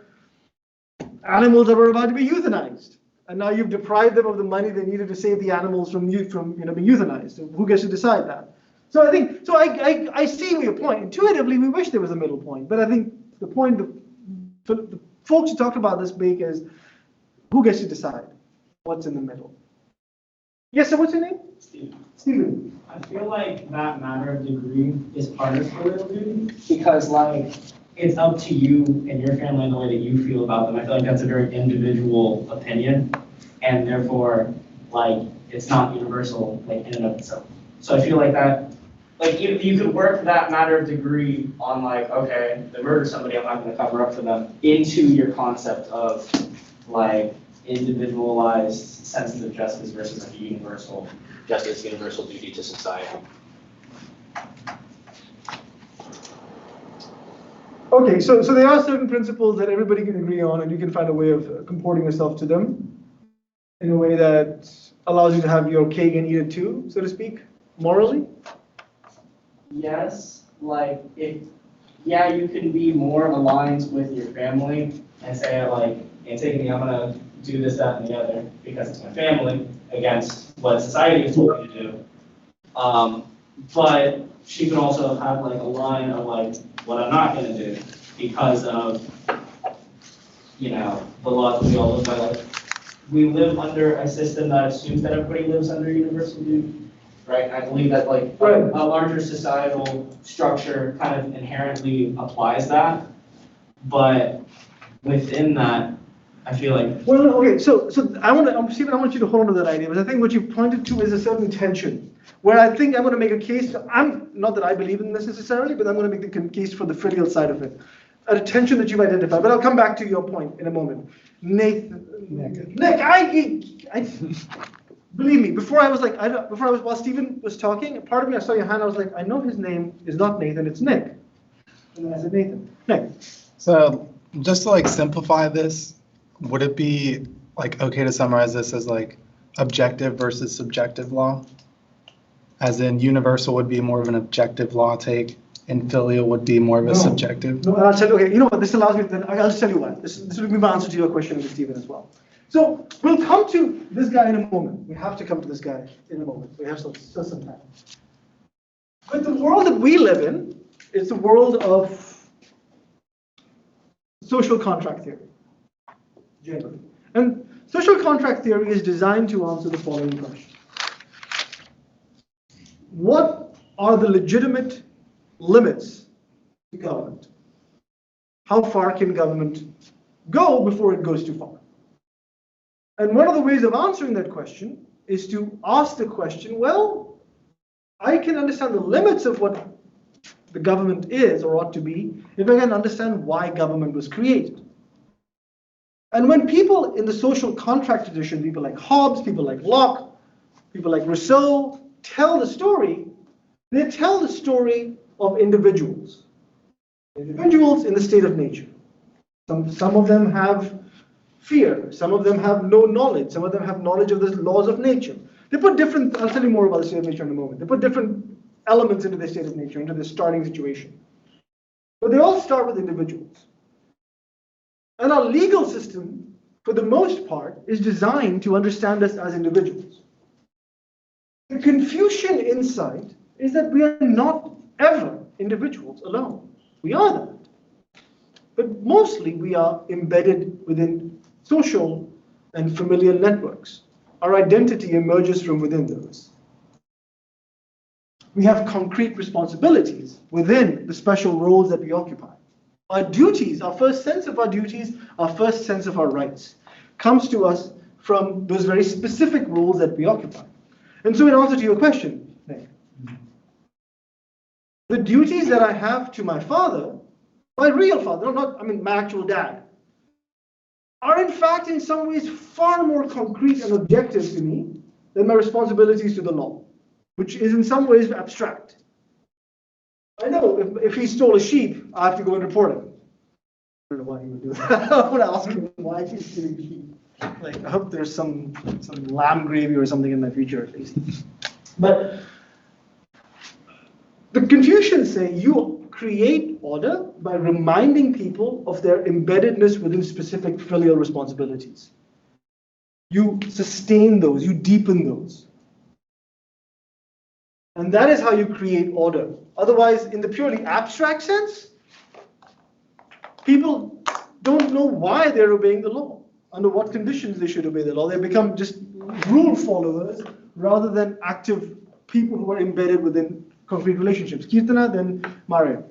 animals that were about to be euthanized. And now you've deprived them of the money they needed to save the animals from being euthanized. So who gets to decide that? So I see your point. Intuitively, we wish there was a middle point. But I think the point the folks who talked about this make is who gets to decide what's in the middle. Yes, sir, what's your name? Steven. I feel like that matter of degree is part of filial duty because, it's up to you and your family and the way that you feel about them. I feel like that's a very individual opinion, and therefore, it's not universal, in and of itself. So I feel like that, you could work that matter of degree on, okay, they murdered somebody, I'm not going to cover up for them, into your concept of, individualized sense of justice versus a universal justice, universal duty to society. Okay, so there are certain principles that everybody can agree on, and you can find a way of comporting yourself to them in a way that allows you to have your cake and eat it too, so to speak, morally? Yes, you can be more aligned with your family and say, Antigone, I'm gonna do this, that, and the other because it's my family against what society has told me to do. But she could also have a line of what I'm not gonna do because of, the laws that we all live by. We live under a system that assumes that everybody lives under universal duty, right? I believe that a larger societal structure kind of inherently applies that, but within that, I feel like. Well, okay, so Stephen, I want you to hold on to that idea, because I think what you pointed to is a certain tension, where I think I'm going to make a case. Not that I believe in this necessarily, but I'm going to make the case for the filial side of it. A tension that you've identified, but I'll come back to your point in a moment. Nick, I believe me. While Stephen was talking, part of me, I saw your hand. I was like, I know his name is not Nathan, it's Nick. And then I said Nathan. Nick. So just to simplify this, would it be okay to summarize this as objective versus subjective law? As in universal would be more of an objective law take, and filial would be more of a subjective. No, I'll tell you. Okay, you know what? This allows me. I'll just tell you what. This will be my answer to your question, Stephen, as well. So we'll come to this guy in a moment. We have to come to this guy in a moment. We have still some time. But the world that we live in is the world of social contract theory, generally. And social contract theory is designed to answer the following question. What are the legitimate limits to government? How far can government go before it goes too far? And one of the ways of answering that question is to ask the question, well, I can understand the limits of what the government is or ought to be if I can understand why government was created. And when people in the social contract tradition, people like Hobbes, people like Locke, people like Rousseau, tell the story, they tell the story of individuals. Individuals in the state of nature. Some of them have fear, some of them have no knowledge, some of them have knowledge of the laws of nature. They put different, I'll tell you more about the state of nature in a moment. They put different elements into their state of nature, into their starting situation. But they all start with individuals. And our legal system, for the most part, is designed to understand us as individuals. The Confucian insight is that we are not ever individuals alone. We are that. But mostly we are embedded within social and familial networks. Our identity emerges from within those. We have concrete responsibilities within the special roles that we occupy. Our duties, our first sense of our duties, our first sense of our rights, comes to us from those very specific roles that we occupy. And so in answer to your question, Nick, the duties that I have to my father, my real father, my actual dad, are in fact in some ways far more concrete and objective to me than my responsibilities to the law, which is in some ways abstract. I know if he stole a sheep, I have to go and report him. I don't know why he would do that. I would ask him why he's stealing sheep. Like, I hope there's some lamb gravy or something in my future at least. But the Confucians say you create order by reminding people of their embeddedness within specific filial responsibilities. You sustain those, you deepen those. And that is how you create order. Otherwise, in the purely abstract sense, people don't know why they're obeying the law, under what conditions they should obey the law. They become just rule followers rather than active people who are embedded within concrete relationships. Kirtana, then Mario.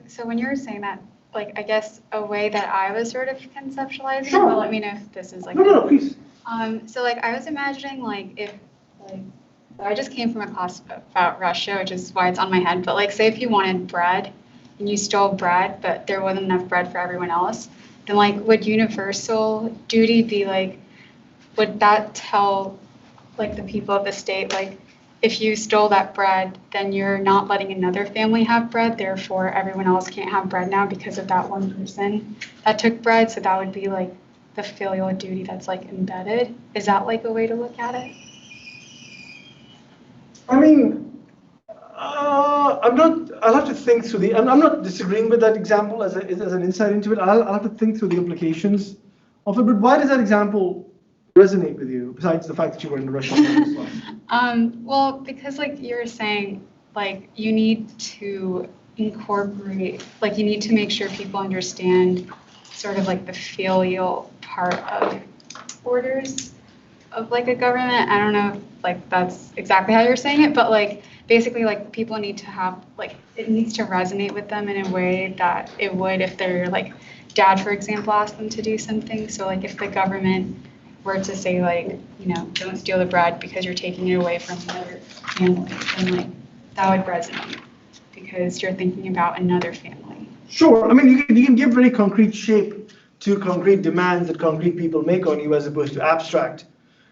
So when you were saying that, I guess a way that I was sort of conceptualizing, Sure. but let me know if this is No, please. So I was imagining if I just came from a class about Russia, which is why it's on my head, but say if you wanted bread and you stole bread, but there wasn't enough bread for everyone else, then would universal duty be would that tell the people of the state, if you stole that bread, then you're not letting another family have bread, therefore everyone else can't have bread now because of that one person that took bread, so that would be the filial duty that's embedded. Is that a way to look at it? I mean, I'll have to think through I'm not disagreeing with that example as an insight into it. I'll have to think through the implications of it, but why does that example resonate with you, besides the fact that you were in Russia? Well, because you were saying, you need to incorporate, you need to make sure people understand sort of the filial part of orders of a government. I don't know if that's exactly how you're saying it, but basically people need to have it needs to resonate with them in a way that it would if their dad, for example, asked them to do something. So if the government were to say don't steal the bread because you're taking it away from another family, then that would resonate because you're thinking about another family. Sure. I mean, you can give very concrete shape to concrete demands that concrete people make on you as opposed to abstract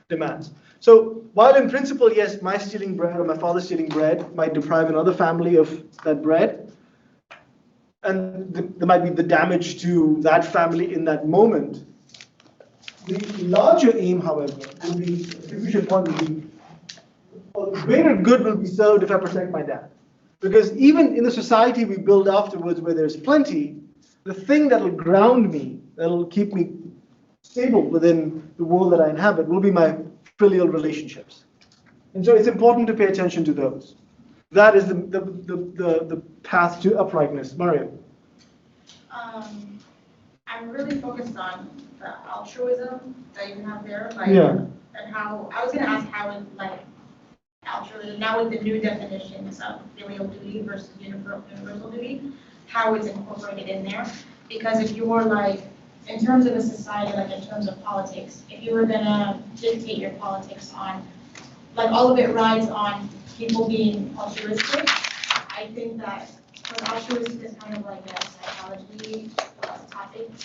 demands. So while in principle, yes, my stealing bread or my father stealing bread might deprive another family of that bread, and there might be the damage to that family in that moment. The larger aim, however, will be, the Confucian point will be, greater good will be served if I protect my dad. Because even in the society we build afterwards where there's plenty, the thing that will ground me, that will keep me stable within the world that I inhabit, will be my filial relationships. And so it's important to pay attention to those. That is the path to uprightness. Mario. I'm really focused on the altruism that you have there, and how, I was gonna ask how it, altruism, now with the new definitions of filial duty versus universal duty, how it's incorporated in there. Because if you were in terms of a society, in terms of politics, if you were gonna dictate your politics on, all of it rides on people being altruistic, I think that altruism is kind of a psychology topic in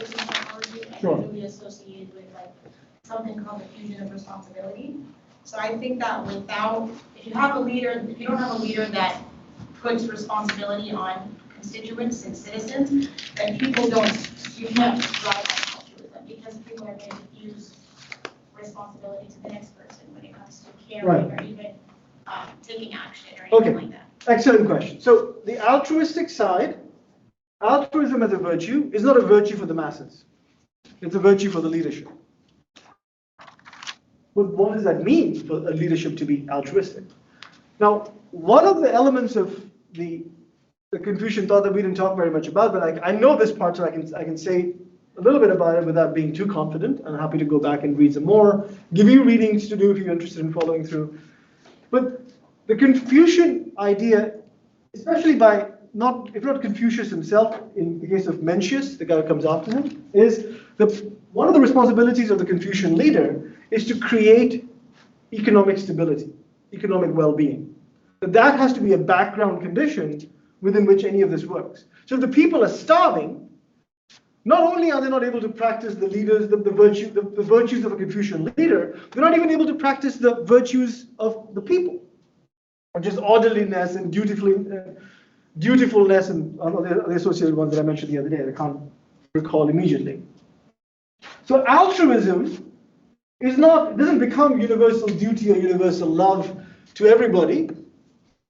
psychology, and usually associated with something called the fusion of responsibility. So I think that if you don't have a leader that puts responsibility on constituents and citizens, then you can't drive that altruism because people are going to diffuse responsibility to the next person when it comes to caring or even taking action or anything Okay. like that. Excellent question. So the altruistic side, altruism as a virtue is not a virtue for the masses. It's a virtue for the leadership. But what does that mean for a leadership to be altruistic? Now, one of the elements of the Confucian thought that we didn't talk very much about, but I know this part, so I can say a little bit about it without being too confident. I'm happy to go back and read some more, give you readings to do if you're interested in following through. But the Confucian idea, especially by if not Confucius himself, in the case of Mencius, the guy who comes after him, is one of the responsibilities of the Confucian leader is to create economic stability, economic well-being. That has to be a background condition within which any of this works. So if the people are starving, not only are they not able to practice the virtues of a Confucian leader, they're not even able to practice the virtues of the people, or just orderliness and dutifulness and the associated ones that I mentioned the other day. I can't recall immediately. So altruism doesn't become universal duty or universal love to everybody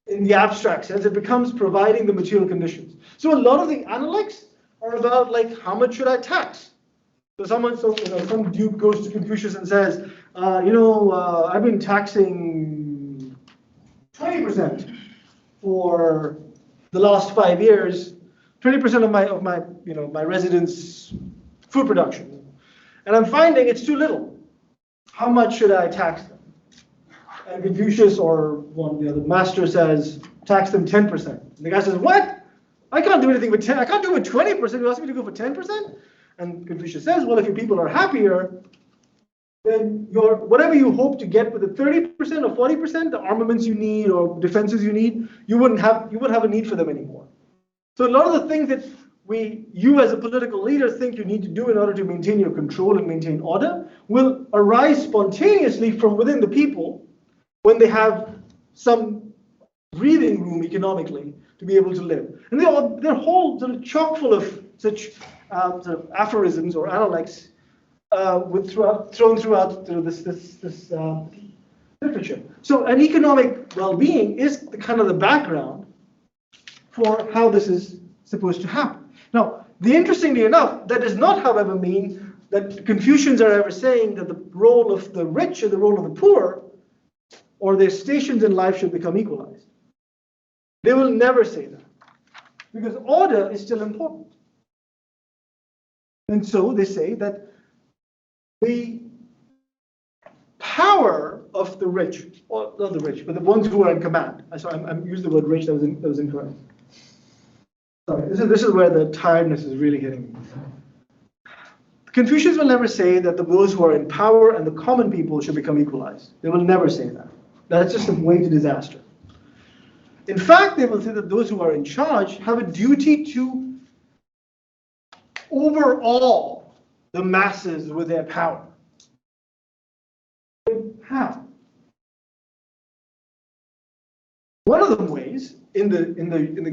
in the abstract sense. It becomes providing the material conditions. So a lot of the analects are about like, how much should I tax? So some duke goes to Confucius and says, I've been taxing 20% for the last 5 years, 20% of my residents' food production, and I'm finding it's too little. How much should I tax them? And Confucius or one of the other master says, tax them 10%. And the guy says, what? I can't do anything with 10. I can't do it with 20%. You ask me to go for 10%? And Confucius says, well, if your people are happier, then whatever you hope to get with the 30% or 40%, the armaments you need or defenses you need, you wouldn't have a need for them anymore. So a lot of the things that you as a political leader think you need to do in order to maintain your control and maintain order will arise spontaneously from within the people when they have some breathing room economically to be able to live. And they're whole sort of chock full of such sort of aphorisms or analects thrown throughout this literature. So an economic well-being is the background for how this is supposed to happen. Now, interestingly enough, that does not, however, mean that Confucians are ever saying that the role of the rich and the role of the poor or their stations in life should become equalized. They will never say that, because order is still important. And so they say that the power of the rich, or not the rich, but the ones who are in command. I'm using the word rich, that was incorrect. Sorry, this is where the tiredness is really hitting me. Confucians will never say that those who are in power and the common people should become equalized. They will never say that. That's just a way to disaster. In fact, they will say that those who are in charge have a duty to overawe the masses with their power. How? One of the ways in the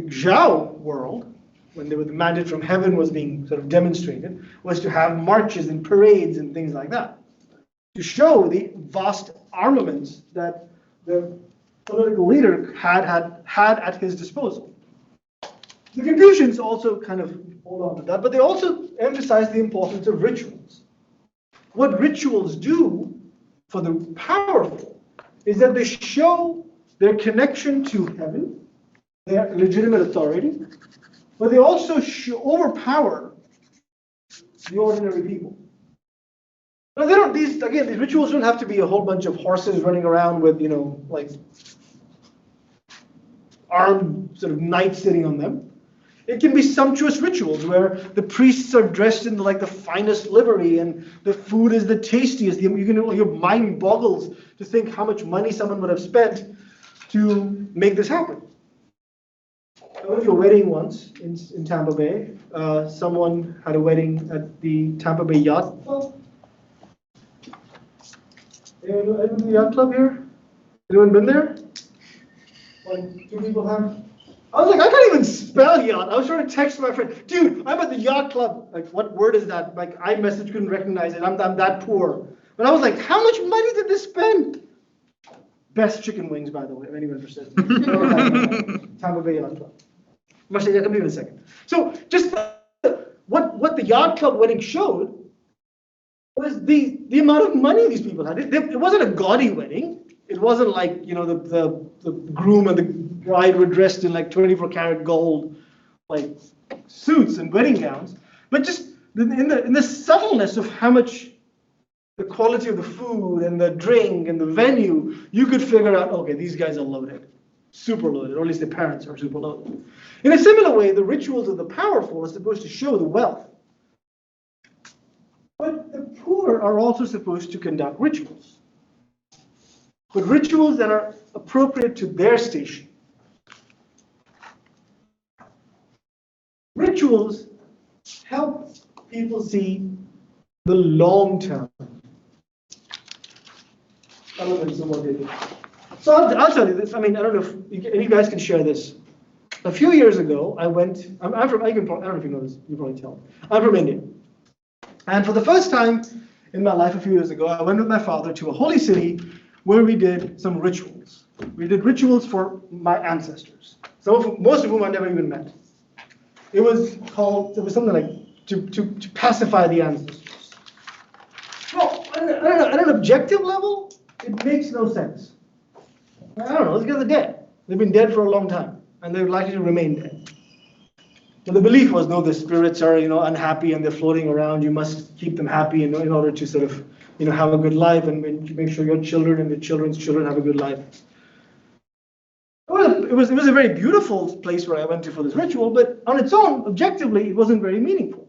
Zhao world, when the mandate from heaven was being sort of demonstrated, was to have marches and parades and things like that, to show the vast armaments that the political leader had at his disposal. The Confucians also kind of hold on to that, but they also emphasize the importance of rituals. What rituals do for the powerful is that they show their connection to heaven, their legitimate authority, but they also overpower the ordinary people. Now, these rituals don't have to be a whole bunch of horses running around with, like armed sort of knights sitting on them. It can be sumptuous rituals where the priests are dressed in like the finest livery and the food is the tastiest. Your mind boggles to think how much money someone would have spent to make this happen. I went to a wedding once in Tampa Bay. Someone had a wedding at the Tampa Bay Yacht Club. Anyone in the yacht club here? Anyone been there? Like 2 people have? I was like, I can't even spell yacht. I was trying to text my friend, dude, I'm at the yacht club. Like, what word is that? Like, iMessage couldn't recognize it. I'm that poor. But I was like, how much money did they spend? Best chicken wings, by the way, if anyone's interested. Tampa Bay Yacht Club. I'll come to you in a second. So just what the Yacht Club wedding showed was the amount of money these people had. It wasn't a gaudy wedding. It wasn't like, the groom and the bride were dressed in like 24-karat gold, like suits and wedding gowns, but just in the subtleness of how much the quality of the food and the drink and the venue, you could figure out, okay, these guys are loaded, super loaded, or at least their parents are super loaded. In a similar way, the rituals of the powerful are supposed to show the wealth. But the poor are also supposed to conduct rituals. But rituals that are appropriate to their station. Rituals help people see the long-term elements of what they do. So I'll tell you this. I don't know if any of you guys can share this. A few years ago, I don't know if you know this, you probably tell. I'm from India. And for the first time in my life a few years ago, I went with my father to a holy city where we did some rituals. We did rituals for my ancestors, most of whom I never even met. It was something like to pacify the ancestors. Well, at an objective level, it makes no sense. I don't know, those guys are dead. They've been dead for a long time, and they're likely to remain dead. So the belief was, no, the spirits are, unhappy and they're floating around. You must keep them happy in order to sort of, have a good life and make sure your children and your children's children have a good life. It was a very beautiful place where I went to for this ritual, but on its own, objectively, it wasn't very meaningful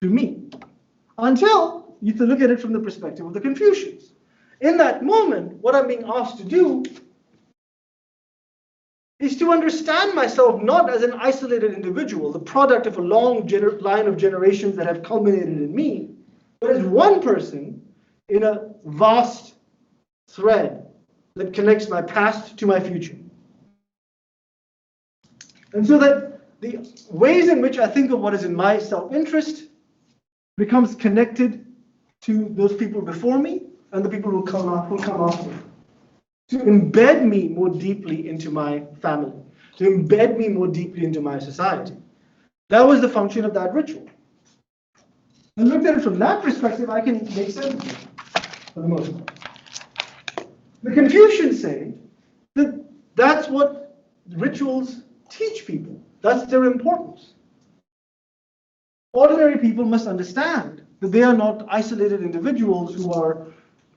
to me. Until you look at it from the perspective of the Confucians. In that moment, what I'm being asked to do is to understand myself not as an isolated individual, the product of a long line of generations that have culminated in me, but as one person in a vast thread that connects my past to my future. And so that the ways in which I think of what is in my self-interest becomes connected to those people before me and the people who come after me. To embed me more deeply into my family, to embed me more deeply into my society. That was the function of that ritual. And looked at it from that perspective, I can make sense of it, for the most part. The Confucians say that that's what rituals teach people. That's their importance. Ordinary people must understand that they are not isolated individuals who are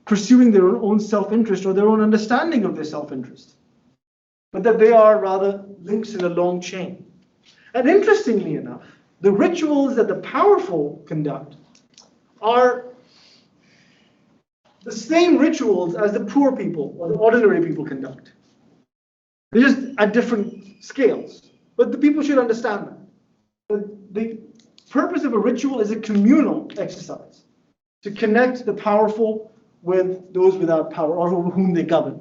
pursuing their own self-interest or their own understanding of their self-interest, but that they are rather links in a long chain. And interestingly enough, the rituals that the powerful conduct are the same rituals as the poor people or the ordinary people conduct. They're just at different scales. But the people should understand that. The purpose of a ritual is a communal exercise to connect the powerful with those without power or over whom they govern,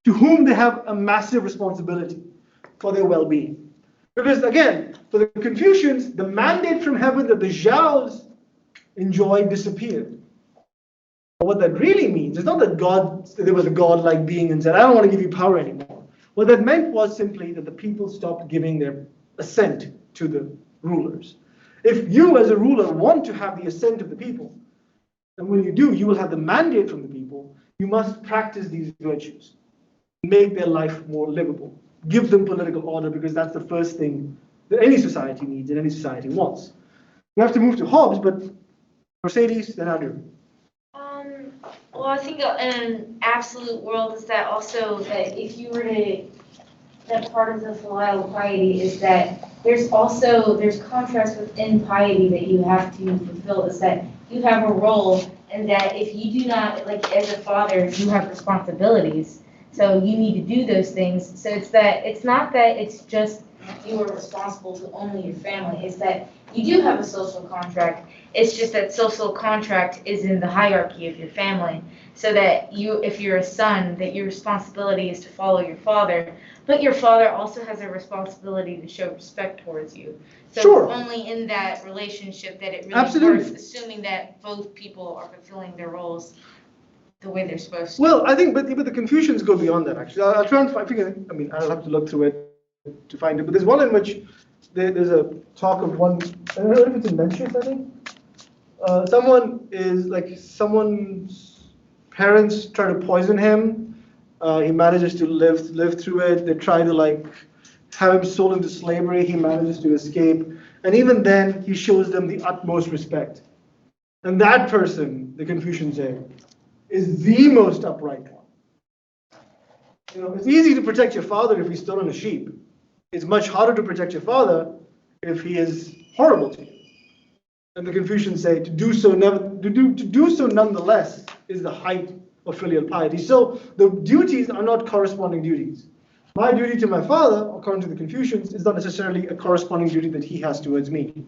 to whom they have a massive responsibility for their well-being. Because again, for the Confucians, the mandate from heaven that the Zhaos enjoyed disappeared. But what that really means is not that there was a godlike being and said, I don't want to give you power anymore. What that meant was simply that the people stopped giving their assent to the rulers. If you as a ruler want to have the assent of the people, and when you do, you will have the mandate from the people, you must practice these virtues. Make their life more livable. Give them political order, because that's the first thing that any society needs and any society wants. We have to move to Hobbes, but Mercedes, then Andrew. Well, I think in an absolute world is that also that if you were to, that part of the filial piety is that there's contrast within piety that you have to fulfill, is that you have a role, and that if you do not, like as a father, you have responsibilities. So you need to do those things. So it's not that it's just you are responsible to only your family. It's that you do have a social contract. It's just that social contract is in the hierarchy of your family. So that if you're a son, that your responsibility is to follow your father. But your father also has a responsibility to show respect towards you. So Sure. It's only in that relationship that it really Absolutely. works, assuming that both people are fulfilling their roles. the way they're supposed to. Well, I think, but the Confucians go beyond that, actually. I'll try and find, I mean, I'll have to look through it to find it, but there's one in which there's a talk of one, I don't know if it's in Mencius, I think. Someone's parents try to poison him. He manages to live through it. They try to have him sold into slavery. He manages to escape. And even then, he shows them the utmost respect. And that person, the Confucians say, is the most upright one. It's easy to protect your father if he's stolen a sheep. It's much harder to protect your father if he is horrible to you. And the Confucians say to do so nonetheless is the height of filial piety. So the duties are not corresponding duties. My duty to my father, according to the Confucians, is not necessarily a corresponding duty that he has towards me.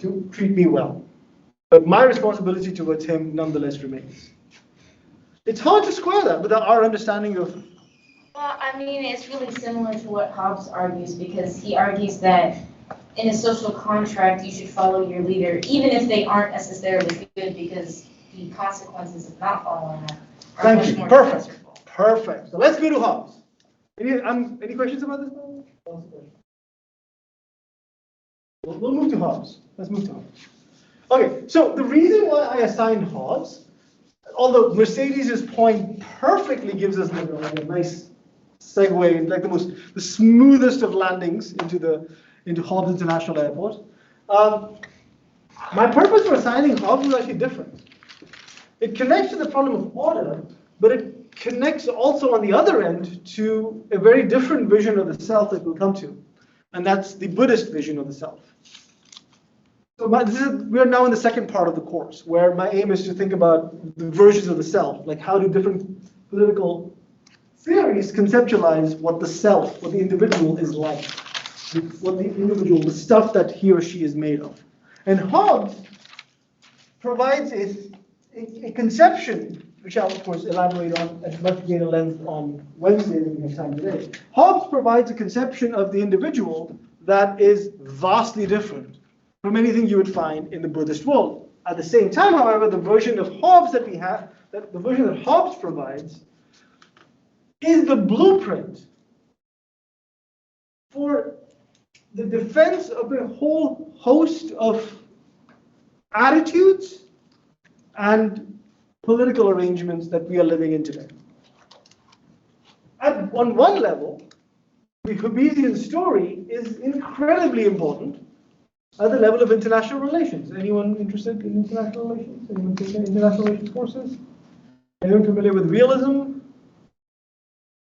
To treat me well. But my responsibility towards him nonetheless remains. It's hard to square that with our understanding of. Well, I mean, it's really similar to what Hobbes argues, because he argues that in a social contract, you should follow your leader, even if they aren't necessarily good, because the consequences of not following them are much more miserable. Perfect. So let's go to Hobbes. Any questions about this? We'll move to Hobbes. Let's move to Hobbes. Okay, so the reason why I assigned Hobbes, although Mercedes' point perfectly gives us a nice segue, like the smoothest of landings into Hobbes International Airport. My purpose for assigning Hobbes was actually different. It connects to the problem of order, but it connects also on the other end to a very different vision of the self that we'll come to, and that's the Buddhist vision of the self. So we're now in the second part of the course, where my aim is to think about the versions of the self, like how do different political theories conceptualize what the self, what the individual is like, what the individual, the stuff that he or she is made of. And Hobbes provides a conception, which I'll of course elaborate on at much greater length on Wednesday than we have time today. Hobbes provides a conception of the individual that is vastly different from anything you would find in the Buddhist world. At the same time, however, the version of Hobbes that we have, the version that Hobbes provides, is the blueprint for the defense of a whole host of attitudes and political arrangements that we are living in today. On one level, the Hobbesian story is incredibly important at the level of international relations. Anyone interested in international relations? Anyone taking international relations courses? Anyone familiar with realism?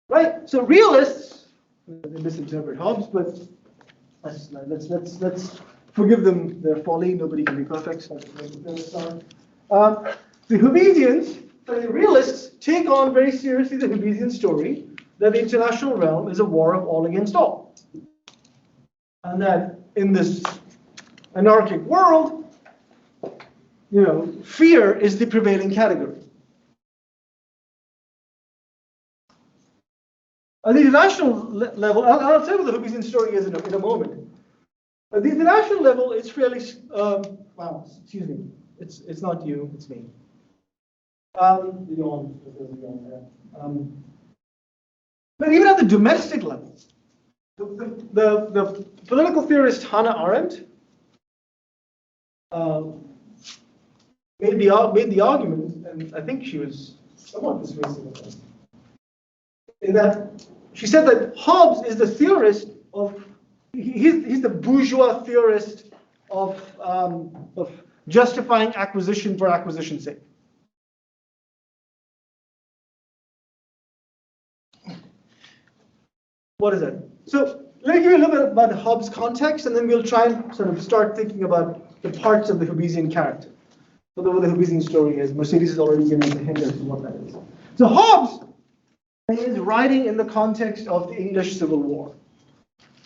Right. So realists, they misinterpret Hobbes, but let's forgive them their folly. Nobody can be perfect. So the Hobbesians, the realists, take on very seriously the Hobbesian story that the international realm is a war of all against all, and that in this anarchic world, fear is the prevailing category. At the international level, I'll tell you what the Hobbesian story is in a moment. At the international level, it's fairly, excuse me, it's not you, it's me. But even at the domestic level, the political theorist Hannah Arendt made the argument, and I think she was somewhat persuasive of it, in that she said that Hobbes is the theorist of, he's the bourgeois theorist of justifying acquisition for acquisition's sake. What is that? So let me give you a little bit about the Hobbes context, and then we'll try and sort of start thinking about the parts of the Hobbesian character. So what the Hobbesian story is. Mercedes has already given us a hint as to what that is. So Hobbes is writing in the context of the English Civil War.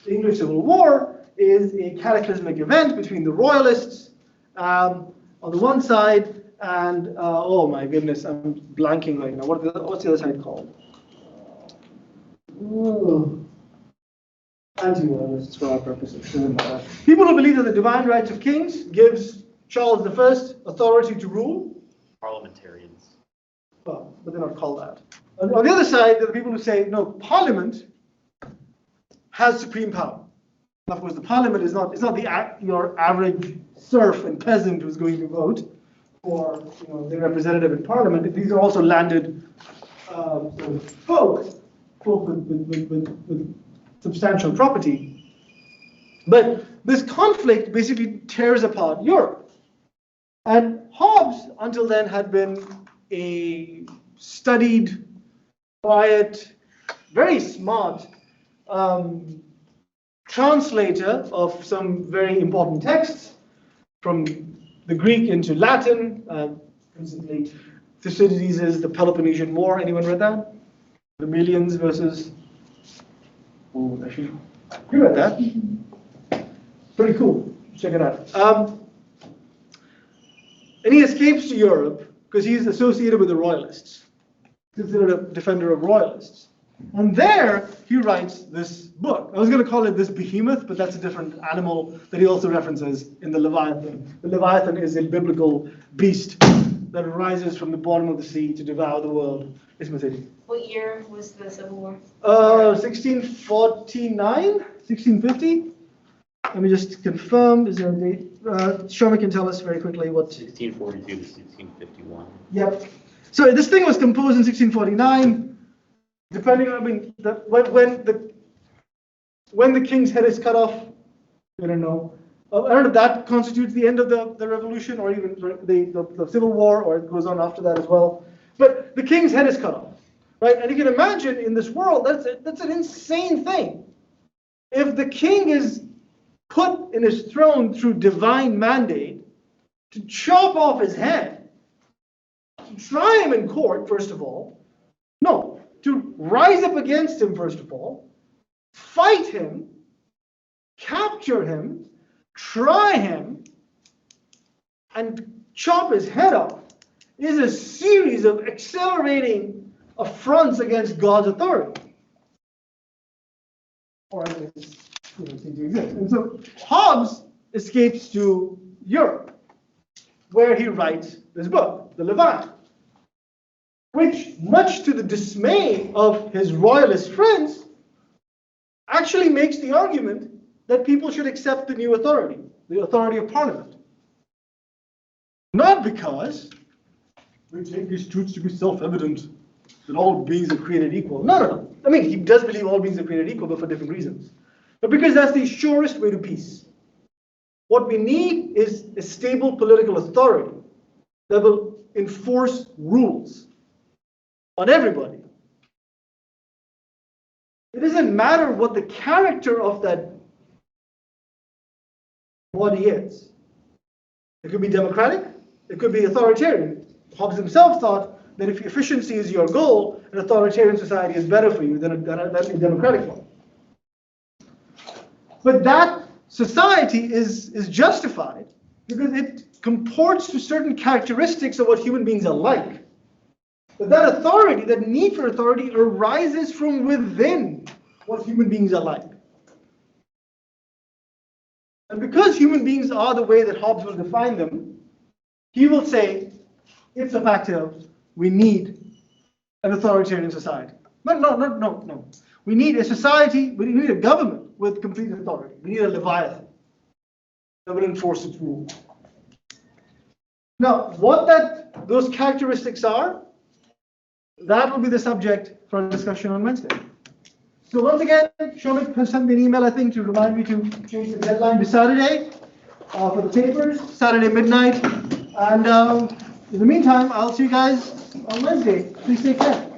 The English Civil War is a cataclysmic event between the royalists on the one side and, oh my goodness, I'm blanking right now. What's the other side called? Anti-royalists for our purposes. People who believe that the divine rights of kings gives Charles I authority to rule. Parliamentarians. Well, but they're not called that. On the other side, there are people who say, no, Parliament has supreme power. Of course, the Parliament is not your average serf and peasant who's going to vote for their representative in Parliament. These are also landed folk with substantial property. But this conflict basically tears apart Europe. And Hobbes, until then, had been a studied, quiet, very smart translator of some very important texts from the Greek into Latin. Recently, Thucydides' The Peloponnesian War. Anyone read that? The Melians versus. Oh, actually, you read that. Pretty cool. Check it out. And he escapes to Europe because he's associated with the royalists, considered a defender of royalists. And there he writes this book. I was going to call it this behemoth, but that's a different animal that he also references in the Leviathan. The Leviathan is a biblical beast that rises from the bottom of the sea to devour the world. What year was the Civil War? 1649, 1650. Let me just confirm. Is there a date? Shoma can tell us very quickly what. 1642 to 1651. Yep. So this thing was composed in 1649. Depending on, when the king's head is cut off, I don't know. I don't know if that constitutes the end of the revolution or even the Civil War, or it goes on after that as well. But the king's head is cut off, right? And you can imagine in this world, that's an insane thing. If the king is put in his throne through divine mandate to chop off his head, to try him in court, first of all, no, to rise up against him, first of all, fight him, capture him, try him, and chop his head off is a series of accelerating affronts against God's authority. Or at least, seem to exist. And so Hobbes escapes to Europe, where he writes this book, the Leviathan, which, much to the dismay of his royalist friends, actually makes the argument that people should accept the new authority, the authority of Parliament. Not because we take these truths to be self-evident, that all beings are created equal. No. I mean, he does believe all beings are created equal, but for different reasons. But because that's the surest way to peace. What we need is a stable political authority that will enforce rules on everybody. It doesn't matter what the character of that body is. It could be democratic, it could be authoritarian. Hobbes himself thought that if efficiency is your goal, an authoritarian society is better for you than a democratic one. But that society is justified because it comports to certain characteristics of what human beings are like. But that authority, that need for authority, arises from within what human beings are like. And because human beings are the way that Hobbes will define them, he will say, it's a factor, we need an authoritarian society. But no. We need a society, we need a government with complete authority. We need a Leviathan that will enforce its rule. Now, what those characteristics are, that will be the subject for our discussion on Wednesday. So once again, Shomik has sent me an email, I think, to remind me to change the deadline to Saturday for the papers, Saturday midnight. And in the meantime, I'll see you guys on Wednesday. Please take care.